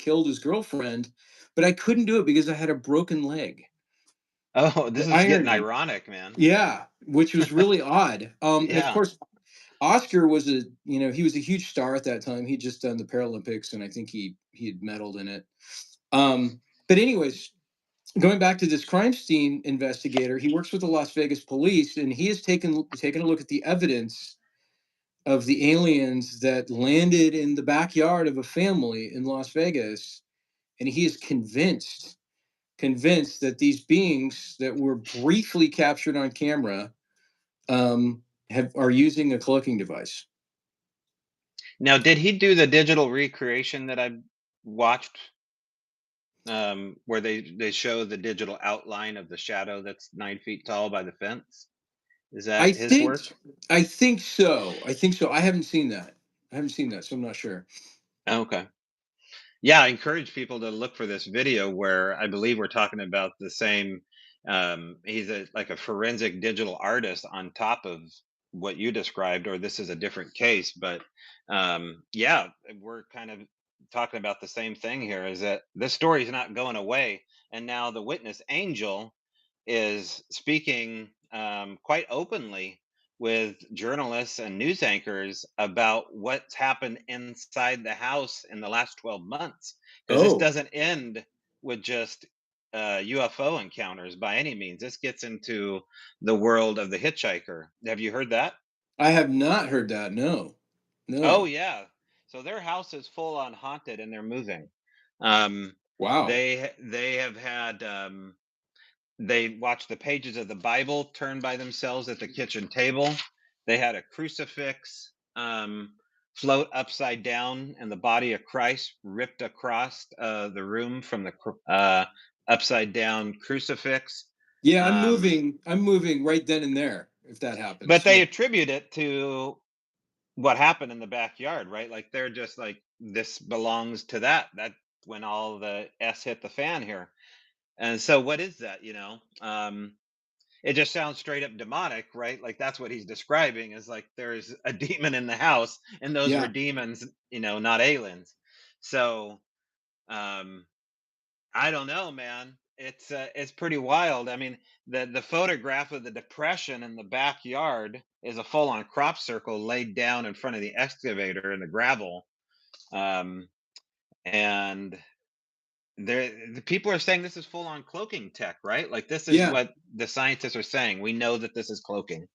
killed his girlfriend, but I couldn't do it because I had a broken leg. Oh, The this is getting irony. ironic, man. Yeah, which was really odd. And of Yeah. course, Oscar was he was a huge star at that time. He'd just done the Paralympics, and I think he had medaled in it. But anyways, going back to this crime scene investigator, he works with the Las Vegas police, and he has taken a look at the evidence of the aliens that landed in the backyard of a family in Las Vegas, and he is convinced that these beings that were briefly captured on camera have are using a cloaking device. Now, did he do the digital recreation that I watched, where they show the digital outline of the shadow that's 9 feet tall by the fence? Is I that his think work? I think so. I think so. I haven't seen that. I haven't seen that, so I'm not sure. Okay. Yeah, I encourage people to look for this video where I believe we're talking about the same. He's like a forensic digital artist on top of what you described, or this is a different case. But yeah, we're kind of talking about the same thing here. Is that this story is not going away, and now the witness angel is speaking quite openly with journalists and news anchors about what's happened inside the house in the last 12 months. Because this Oh, doesn't end with just UFO encounters by any means. This gets into the world of the hitchhiker. Have you heard that? I have not heard that. No, Oh, no. yeah. So their house is full on haunted and they're moving. Um, Wow. they have had they watched the pages of the Bible turn by themselves at the kitchen table. They had a crucifix float upside down, and the body of Christ ripped across the room from the upside down crucifix. Yeah, Um, I'm moving right then and there if that but happens. they Yeah. attribute it to what happened in the backyard, right? Like they're just like, this belongs to that. That when all the S hit the fan here. And so, what is that? It just sounds straight up demonic, right? Like that's what he's describing is like there's a demon in the house, and those were Yeah. demons, not aliens. So um I don't know, man. It's pretty wild. I mean, the photograph of the depression in the backyard is a full on crop circle laid down in front of the excavator in the gravel. Um and the people are saying this is full on cloaking tech, right? Like this is Yeah. what the scientists are saying. We know that this is cloaking.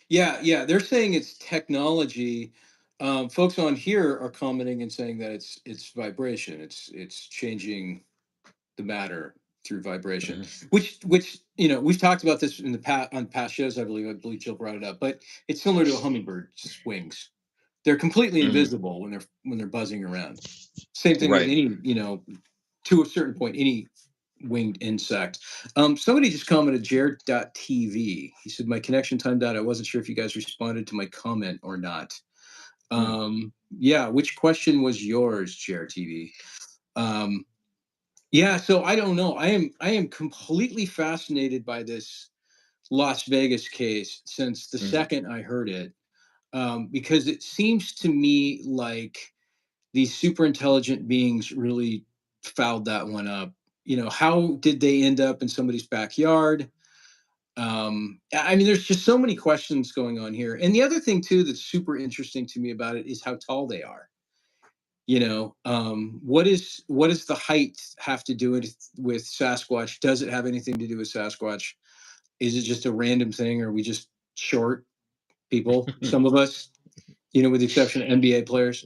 Yeah. Yeah. They're saying it's technology. Folks on here are commenting and saying that it's vibration. It's changing the matter through vibration, Mhm. which we've talked about this in the past on past shows. I believe Jill brought it up, but it's similar to a hummingbird's wings. They're completely Mhm. invisible when they're buzzing around. Same thing with Right. any, to a certain point, any winged insect. Somebody just commented, Jared.tv. He said, my connection timed out. I wasn't sure if you guys responded to my comment or not. Hmm. Yeah, which question was yours, Jared TV? Um, yeah, so I don't know. I am completely fascinated by this Las Vegas case since the Mhm. second I heard it, because it seems to me like these super intelligent beings really fouled that one up. How did they end up in somebody's backyard? I mean, there's just so many questions going on here. And the other thing too that's super interesting to me about it is how tall they are. What does the height have to do with Sasquatch? Does it have anything to do with Sasquatch? Is it just a random thing? Or are we just short people? Some of us, with the exception of NBA players.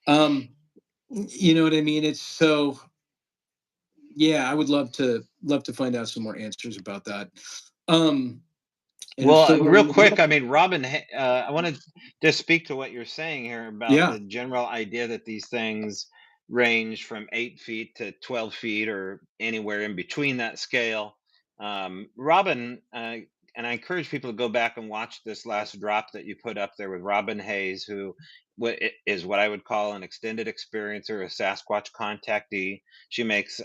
Um, you know what I mean? It's so, yeah, I would love to find out some more answers about that. Um, and I'm Well, still real learning quick, more. I mean, I want to just speak to what you're saying here about Yeah. the general idea that these things range from 8 feet to 12 feet or anywhere in between that scale. Robin, and I encourage people to go back and watch this last drop that you put up there with Robin Hayes, who is what I would call an extended experiencer, a Sasquatch contactee. She makes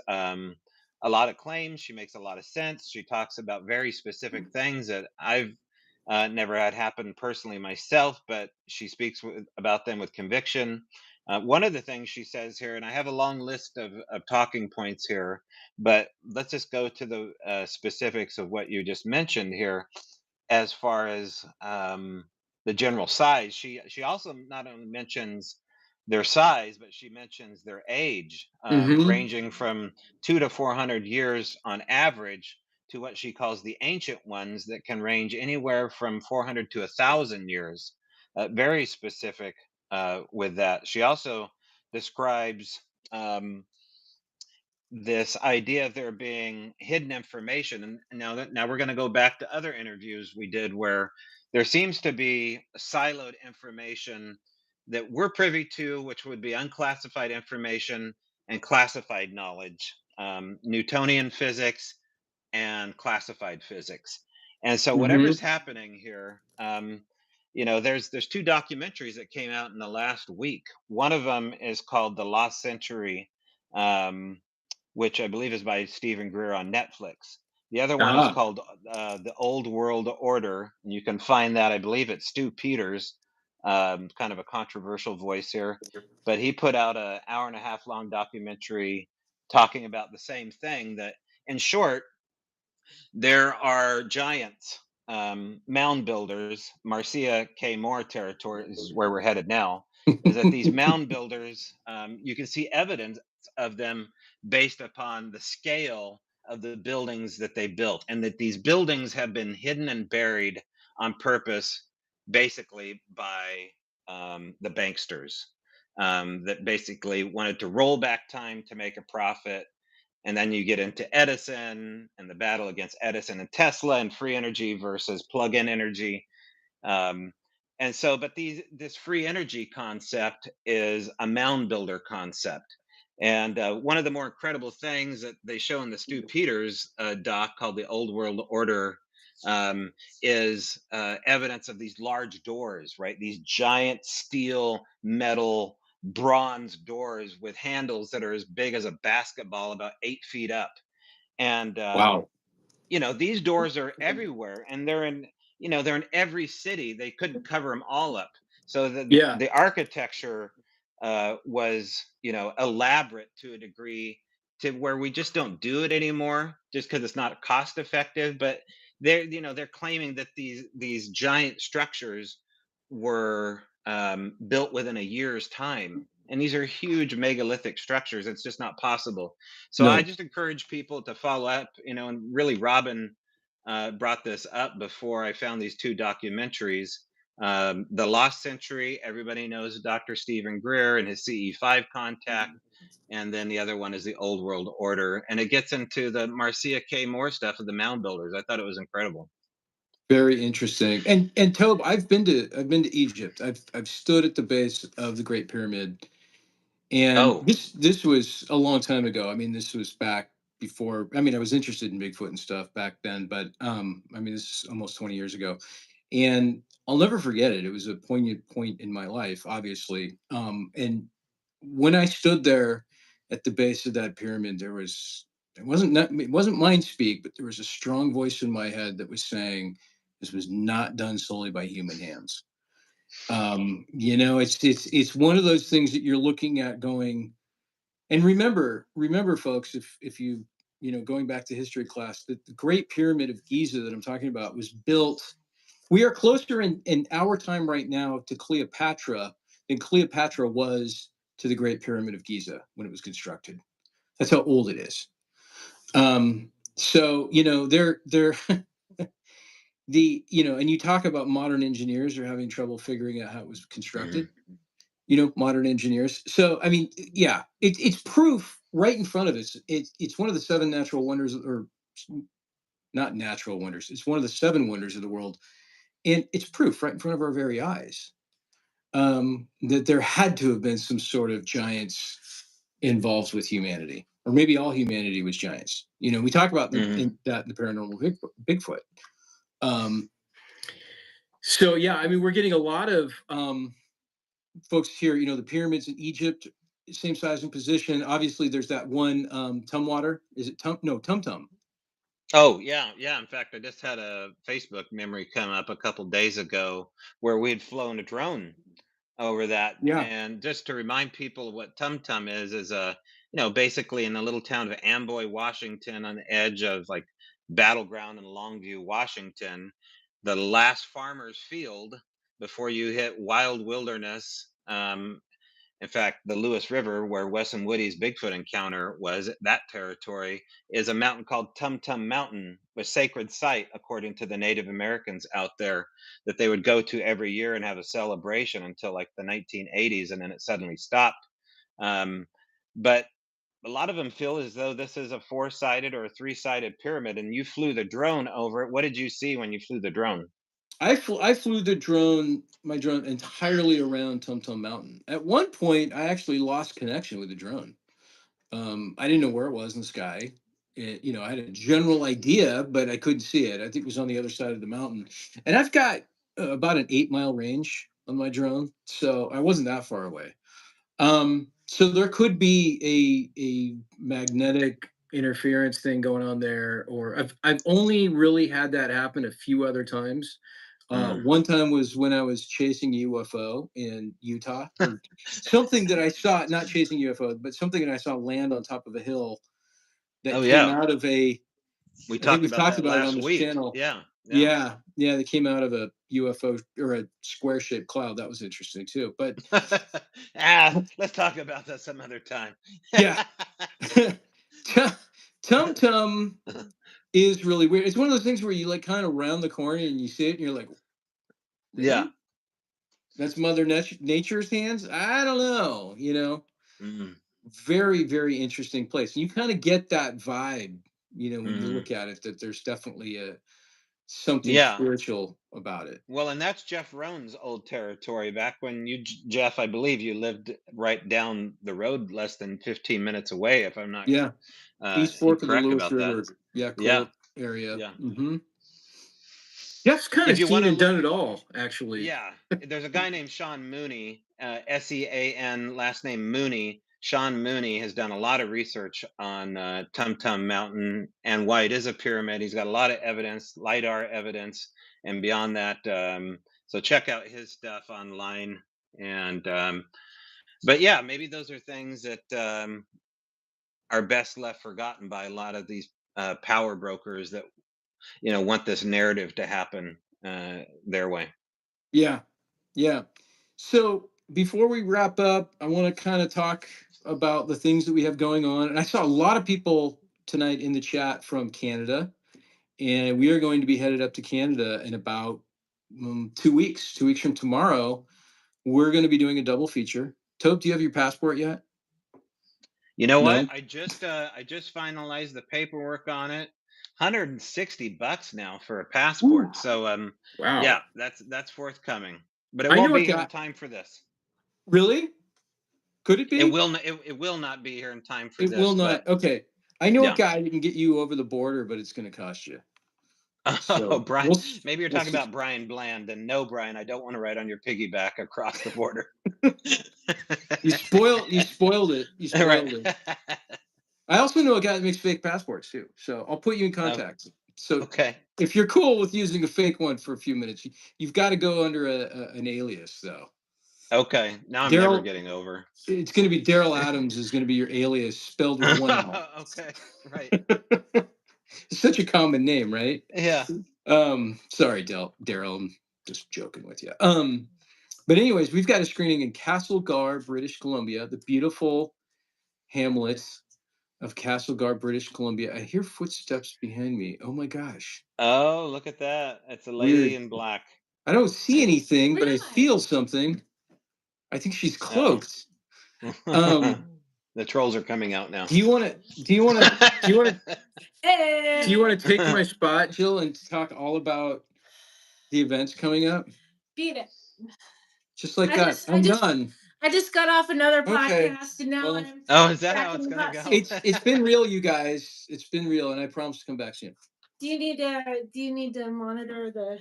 a lot of claims. She makes a lot of sense. She talks about very specific things that I've never had happen personally myself, but she speaks about them with conviction. One of the things she says here, and I have a long list of talking points here, but let's just go to the specifics of what you just mentioned here as far as the general size. She also not only mentions their size, but she mentions their age, Hmm. ranging from 2 to 400 years on average, to what she calls the ancient ones that can range anywhere from 400 to 1,000 years. Very specific with that. She also describes. This idea of there being hidden information, and now we're going to go back to other interviews we did where there seems to be siloed information that we're privy to, which would be unclassified information and classified knowledge, Newtonian physics and classified physics. And so whatever's Hmm. happening here, there's two documentaries that came out in the last week. One of them is called The Lost Century, um, which I believe is by Stephen Greer on Netflix. The other one is Ah. called The Old World Order, and you can find that. I believe it's Stu Peters, kind of a controversial voice here, but he put out an hour and a half long documentary talking about the same thing. That, in short, there are giants, mound builders. Marcia K. Moore territory is where we're headed now. Is that these mound builders? You can see evidence of them based upon the scale of the buildings that they built, and that these buildings have been hidden and buried on purpose, basically by the banksters, that basically wanted to roll back time to make a profit. And then you get into Edison and the battle against Edison and Tesla and free energy versus plug-in energy. Um, and so, but this free energy concept is a mound builder concept. And one of the more incredible things that they show in the Stu Peters doc called The Old World Order, um, is evidence of these large doors, right? These giant steel, metal, bronze doors with handles that are as big as a basketball, about 8 feet up. And Wow. these doors are everywhere, and they're in every city. They couldn't cover them all up, so Yeah. the architecture was elaborate to a degree to where we just don't do it anymore, just because it's not cost effective. But they're claiming that these giant structures were built within a year's time, and these are huge megalithic structures. It's just not possible. So I No. just encourage people to follow up, and really Robin brought this up before I found these two documentaries. The Lost Century, everybody knows Dr. Stephen Greer and his CE5 contact. And then the other one is the Old World Order. And it gets into the Marcia K. Moore stuff of the mound builders. I thought it was incredible. Very interesting. And Tobe, I've been to Egypt. I've stood at the base of the Great Pyramid. And Oh, this was a long time ago. I mean, this was back before. I mean, I was interested in Bigfoot and stuff back then, but I mean, this is almost 20 years ago. And I'll never forget it. It was a poignant point in my life, obviously. And when I stood there at the base of that pyramid, it wasn't mind speak, but there was a strong voice in my head that was saying this was not done solely by human hands. It's one of those things that you're looking at going, and remember, folks, if going back to history class, that the Great Pyramid of Giza that I'm talking about was built. We are closer in our time right now to Cleopatra than Cleopatra was to the Great Pyramid of Giza when it was constructed. That's how old it is. So they're and you talk about modern engineers are having trouble figuring out how it was constructed. Mm-hmm. Modern engineers. So I mean, yeah, it's proof right in front of us. It's one of the seven natural wonders, or not natural wonders. It's one of the seven wonders of the world, and it's proof right in front of our very eyes, that there had to have been some sort of giants involved with humanity, or maybe all humanity was giants. We talk about Mm-hmm. in the paranormal Bigfoot. Um, so yeah, I mean, we're getting a lot of folks here. The pyramids in Egypt, same size and position. Obviously, there's that one Tumwater. Is it Tum? No, Tum Tum. Oh, yeah, yeah. In fact, I just had a Facebook memory come up a couple days ago where we had flown a drone over that. Yeah. And just to remind people what Tum Tum is basically in the little town of Amboy, Washington, on the edge of like Battleground and Longview, Washington, the last farmer's field before you hit wild wilderness. In fact, the Lewis River, where Wes and Woody's Bigfoot encounter was, that territory is a mountain called Tum Tum Mountain, a sacred site, according to the Native Americans out there, that they would go to every year and have a celebration until like the 1980s, and then it suddenly stopped. Um, but a lot of them feel as though this is a four-sided or a three-sided pyramid, and you flew the drone over it. What did you see when you flew the drone? I flew my drone entirely around Tum Tum Mountain. At one point, I actually lost connection with the drone. I didn't know where it was in the sky. I had a general idea, but I couldn't see it. I think it was on the other side of the mountain. And I've got about an 8 mile range on my drone, so I wasn't that far away. So there could be a magnetic interference thing going on there, or I've only really had that happen a few other times. Mm. One time was when I was chasing a UFO in Utah, or something that I saw, not chasing UFO, but something that I saw land on top of a hill that Oh came yeah, out of we I think talked we've about talked that about it on last this week. channel. Yeah, yeah. Yeah, yeah, they came out of a UFO or a square shaped cloud. That was interesting too. But Let's talk about that some other time. yeah, Tum Tum is really weird. It's one of those things where you like kind of round the corner and you see it and you're like, Yeah. really? That's Nature's hands? I don't know. Mm, Very, very interesting place. You kind of get that vibe, when you mhm. look at it, that there's definitely something Yeah. spiritual about it. Well, and that's Jeff Roan's old territory. Back when Jeff, I believe you lived right down the road, less than 15 minutes away, if I'm not Yeah. East Fork of the incorrect Lewis about that. River. Yeah, Yeah, cool area. yeah. Jeff's kind If of you want seen to and done look, it all, actually. yeah, there's a guy named Sean Mooney, Sean, last name Mooney. Sean Mooney has done a lot of research on Tum Tum Mountain and why it is a pyramid. He's got a lot of evidence, lidar evidence, and beyond that. So check out his stuff online. And but yeah, maybe those are things that are best left forgotten by a lot of these power brokers that want this narrative to happen their way. Yeah. Yeah. So before we wrap up, I want to kind of talk about the things that we have going on. And I saw a lot of people tonight in the chat from Canada, and we are going to be headed up to Canada in about 2 weeks. 2 weeks from tomorrow, we're going to be doing a double feature. Tope, do you have your passport yet? You know what? No. I just finalized the paperwork on it. $160 now for a Ooh, passport. So wow. yeah, that's forthcoming. But it I won't know a be here in guy. time for this. Really? Could it It be? will it will not be here in time for It will this, but not. Okay. I know a yeah. guy that can get you over the border, but it's going to cost you. Oh, So Brian. Maybe you're we'll talking see. about Brian Bland, and no, Brian, I don't want to ride on your piggyback across the border. You spoiled it. You Right. spoiled it. I also know a guy that makes fake passports too, so I'll put you in Oh, contact. So okay. if you're cool with using a fake one for a few minutes, you've got to go under an alias though. Okay. Now I'm never Daryl, getting over. it's going to be Daryl Adams is going to be your alias, spelled with one L. Okay. Right. It's such a common name, right? Yeah. Sorry, Daryl, I'm just joking with you. But anyways, we've got a screening in Castlegar, British Columbia, the beautiful hamlet of Castlegar, British Columbia. I hear footsteps behind me. Oh my gosh. Oh, look at that. It's a lady Weird. in black. I don't see anything, but I Really? feel something. I think she's Uh-oh. cloaked. Um, The trolls are coming out now. do you want to do you want to do you want to Eh. do you want to take my spot, Jill, and talk all about the events coming up? Beat it. Just like I that. just- I I'm just- done. I just got off another Okay. podcast and now Well, I'm Oh, is that back how in it's the gonna hot go? seat. it's been real, you guys. It's been real, and I promise to come back soon. Do you need to monitor the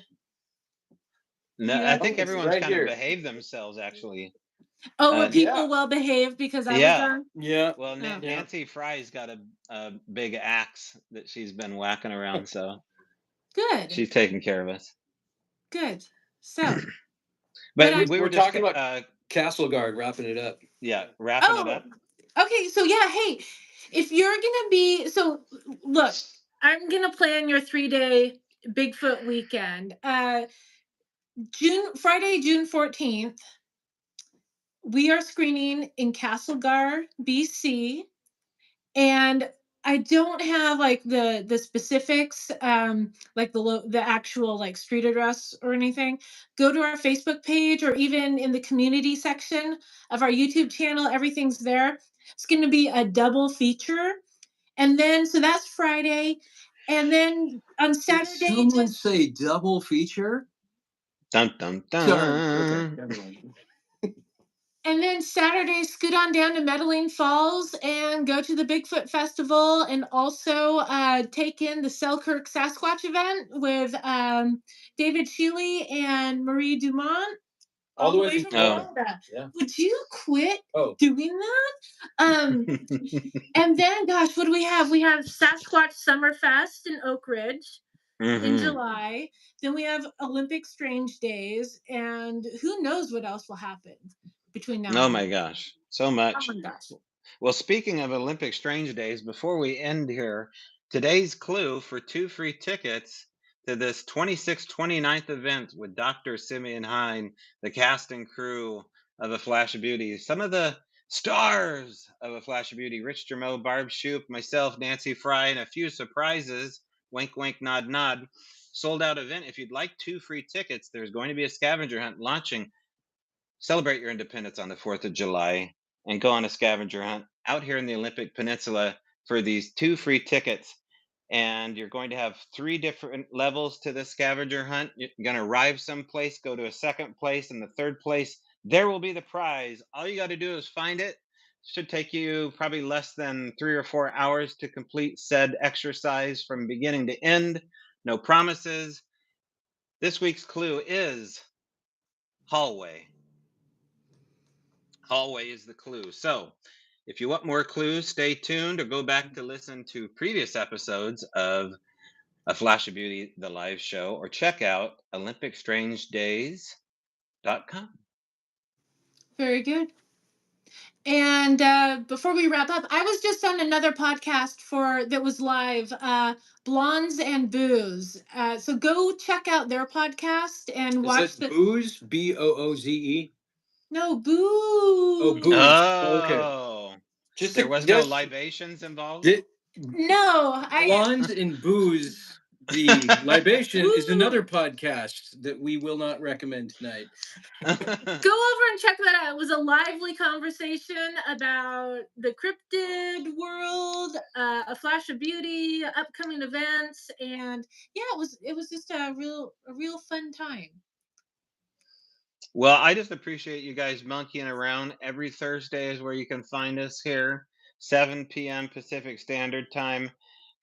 No, Yeah. I think Oh, it's everyone's right kind of here. behaved themselves actually. were people Yeah. well behaved because I was Yeah. gone? Yeah. Well, Yeah. Nancy Fry's got a big axe that she's been whacking around, so Good. she's taking care of us. Good. So But But we We're were just talking about Castle Guard, wrapping it up. yeah, wrapping it up. Okay, so yeah, hey, if you're gonna be look, I'm gonna plan your 3-day Bigfoot weekend. Friday, June 14th, we are screening in Castlegar, BC, and I don't have like the specifics, like the actual like street address or anything. Go to our Facebook page or even in the community section of our YouTube channel. Everything's there. It's going to be a double feature, and then so that's Friday, and then on Saturday. Did someone say double feature? Dun dun dun. Sorry. Okay. Never mind. And then Saturday, scoot on down to Meadowing Falls and go to the Bigfoot Festival, and also take in the Selkirk Sasquatch event with David Shealy and Marie Dumont, all the way from Florida. Yeah. Would you quit Oh. doing that? And then, gosh, what do we have? We have Sasquatch Summerfest in Oak Ridge in July. Then we have Olympic Strange Days, and who knows what else will happen between now Oh and my then. gosh, so much. Oh my gosh. Well, speaking of Olympic Strange Days, before we end here, today's clue for 2 free tickets to this 26th, 29th event with Dr. Simeon Hine, the cast and crew of A Flash of Beauty, some of the stars of A Flash of Beauty, Rich Germeau, Barb Shoop, myself, Nancy Fry, and a few surprises, wink, wink, nod, nod, sold out event. If you'd like 2 free tickets, there's going to be a scavenger hunt launching. Celebrate your independence on the 4th of July and go on a scavenger hunt out here in the Olympic Peninsula for these 2 free tickets. And you're going to have 3 different levels to the scavenger hunt. You're going to arrive someplace, go to a second place, and the third place. There will be the prize. All you got to do is find it. Should take you probably less than 3 or 4 hours to complete said exercise from beginning to end. No promises. This week's clue is hallway. Hallway is the clue. So, if you want more clues, stay tuned or go back to listen to previous episodes of A Flash of Beauty, the live show, or check out OlympicStrangeDays.com. Very good. And before we wrap up, I was just on another podcast that was live, Blondes and Booze. So go check out their podcast and watch Is it Booze? Booze? No, Booze. Oh, Booze. Okay. Oh, Just there was no libations involved? No, Blondes and Booze. The libation is another podcast that we will not recommend tonight. Go over and check that out. It was a lively conversation about the Crypted world, A Flash of Beauty, upcoming events, and yeah, it was just a real fun time. Well, I just appreciate you guys monkeying around. Every Thursday is where you can find us here, 7 p.m. Pacific Standard Time.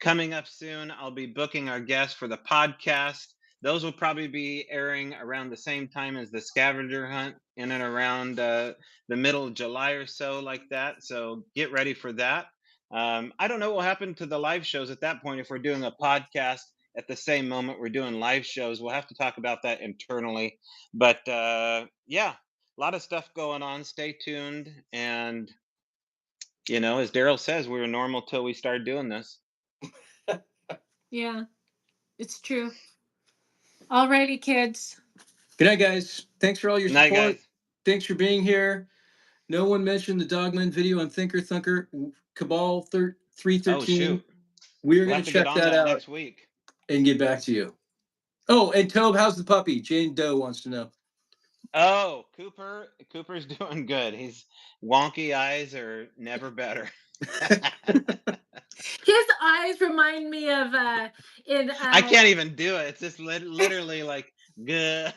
Coming up soon, I'll be booking our guests for the podcast. Those will probably be airing around the same time as the scavenger hunt, in and around the middle of July or so, like that. So get ready for that. I don't know what will happen to the live shows at that point if we're doing a podcast at the same moment we're doing live shows. We'll have to talk about that internally. But yeah, a lot of stuff going on. Stay tuned. And, as Daryl says, we were normal till we started doing this. Yeah, it's true. Alrighty, kids. Good night, guys. Thanks for all your Night, support. guys. Thanks for being here. No one mentioned the Dogman video on Thinker Thunker Cabal 313. Oh, shoot. We are We'll going have to to get check on that that out next week. and get back to you. Oh, and Tobe, how's the puppy? Jane Doe wants to know. Oh, Cooper's doing good. He's wonky eyes are never better. His eyes remind me of in I can't even do it. It's just literally like good.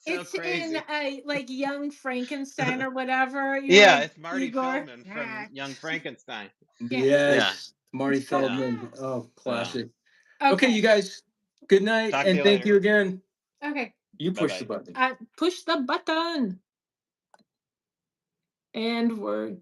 It's so crazy. in like Young Frankenstein or whatever. Yeah, it's Marty Igor. Feldman from Young Frankenstein. Yes, Marty So Feldman. fast. Oh, classic. Okay. Okay, you guys. Good night, Talk to and you thank later. you again. Okay. You push Bye-bye. the button. Push the button. And we're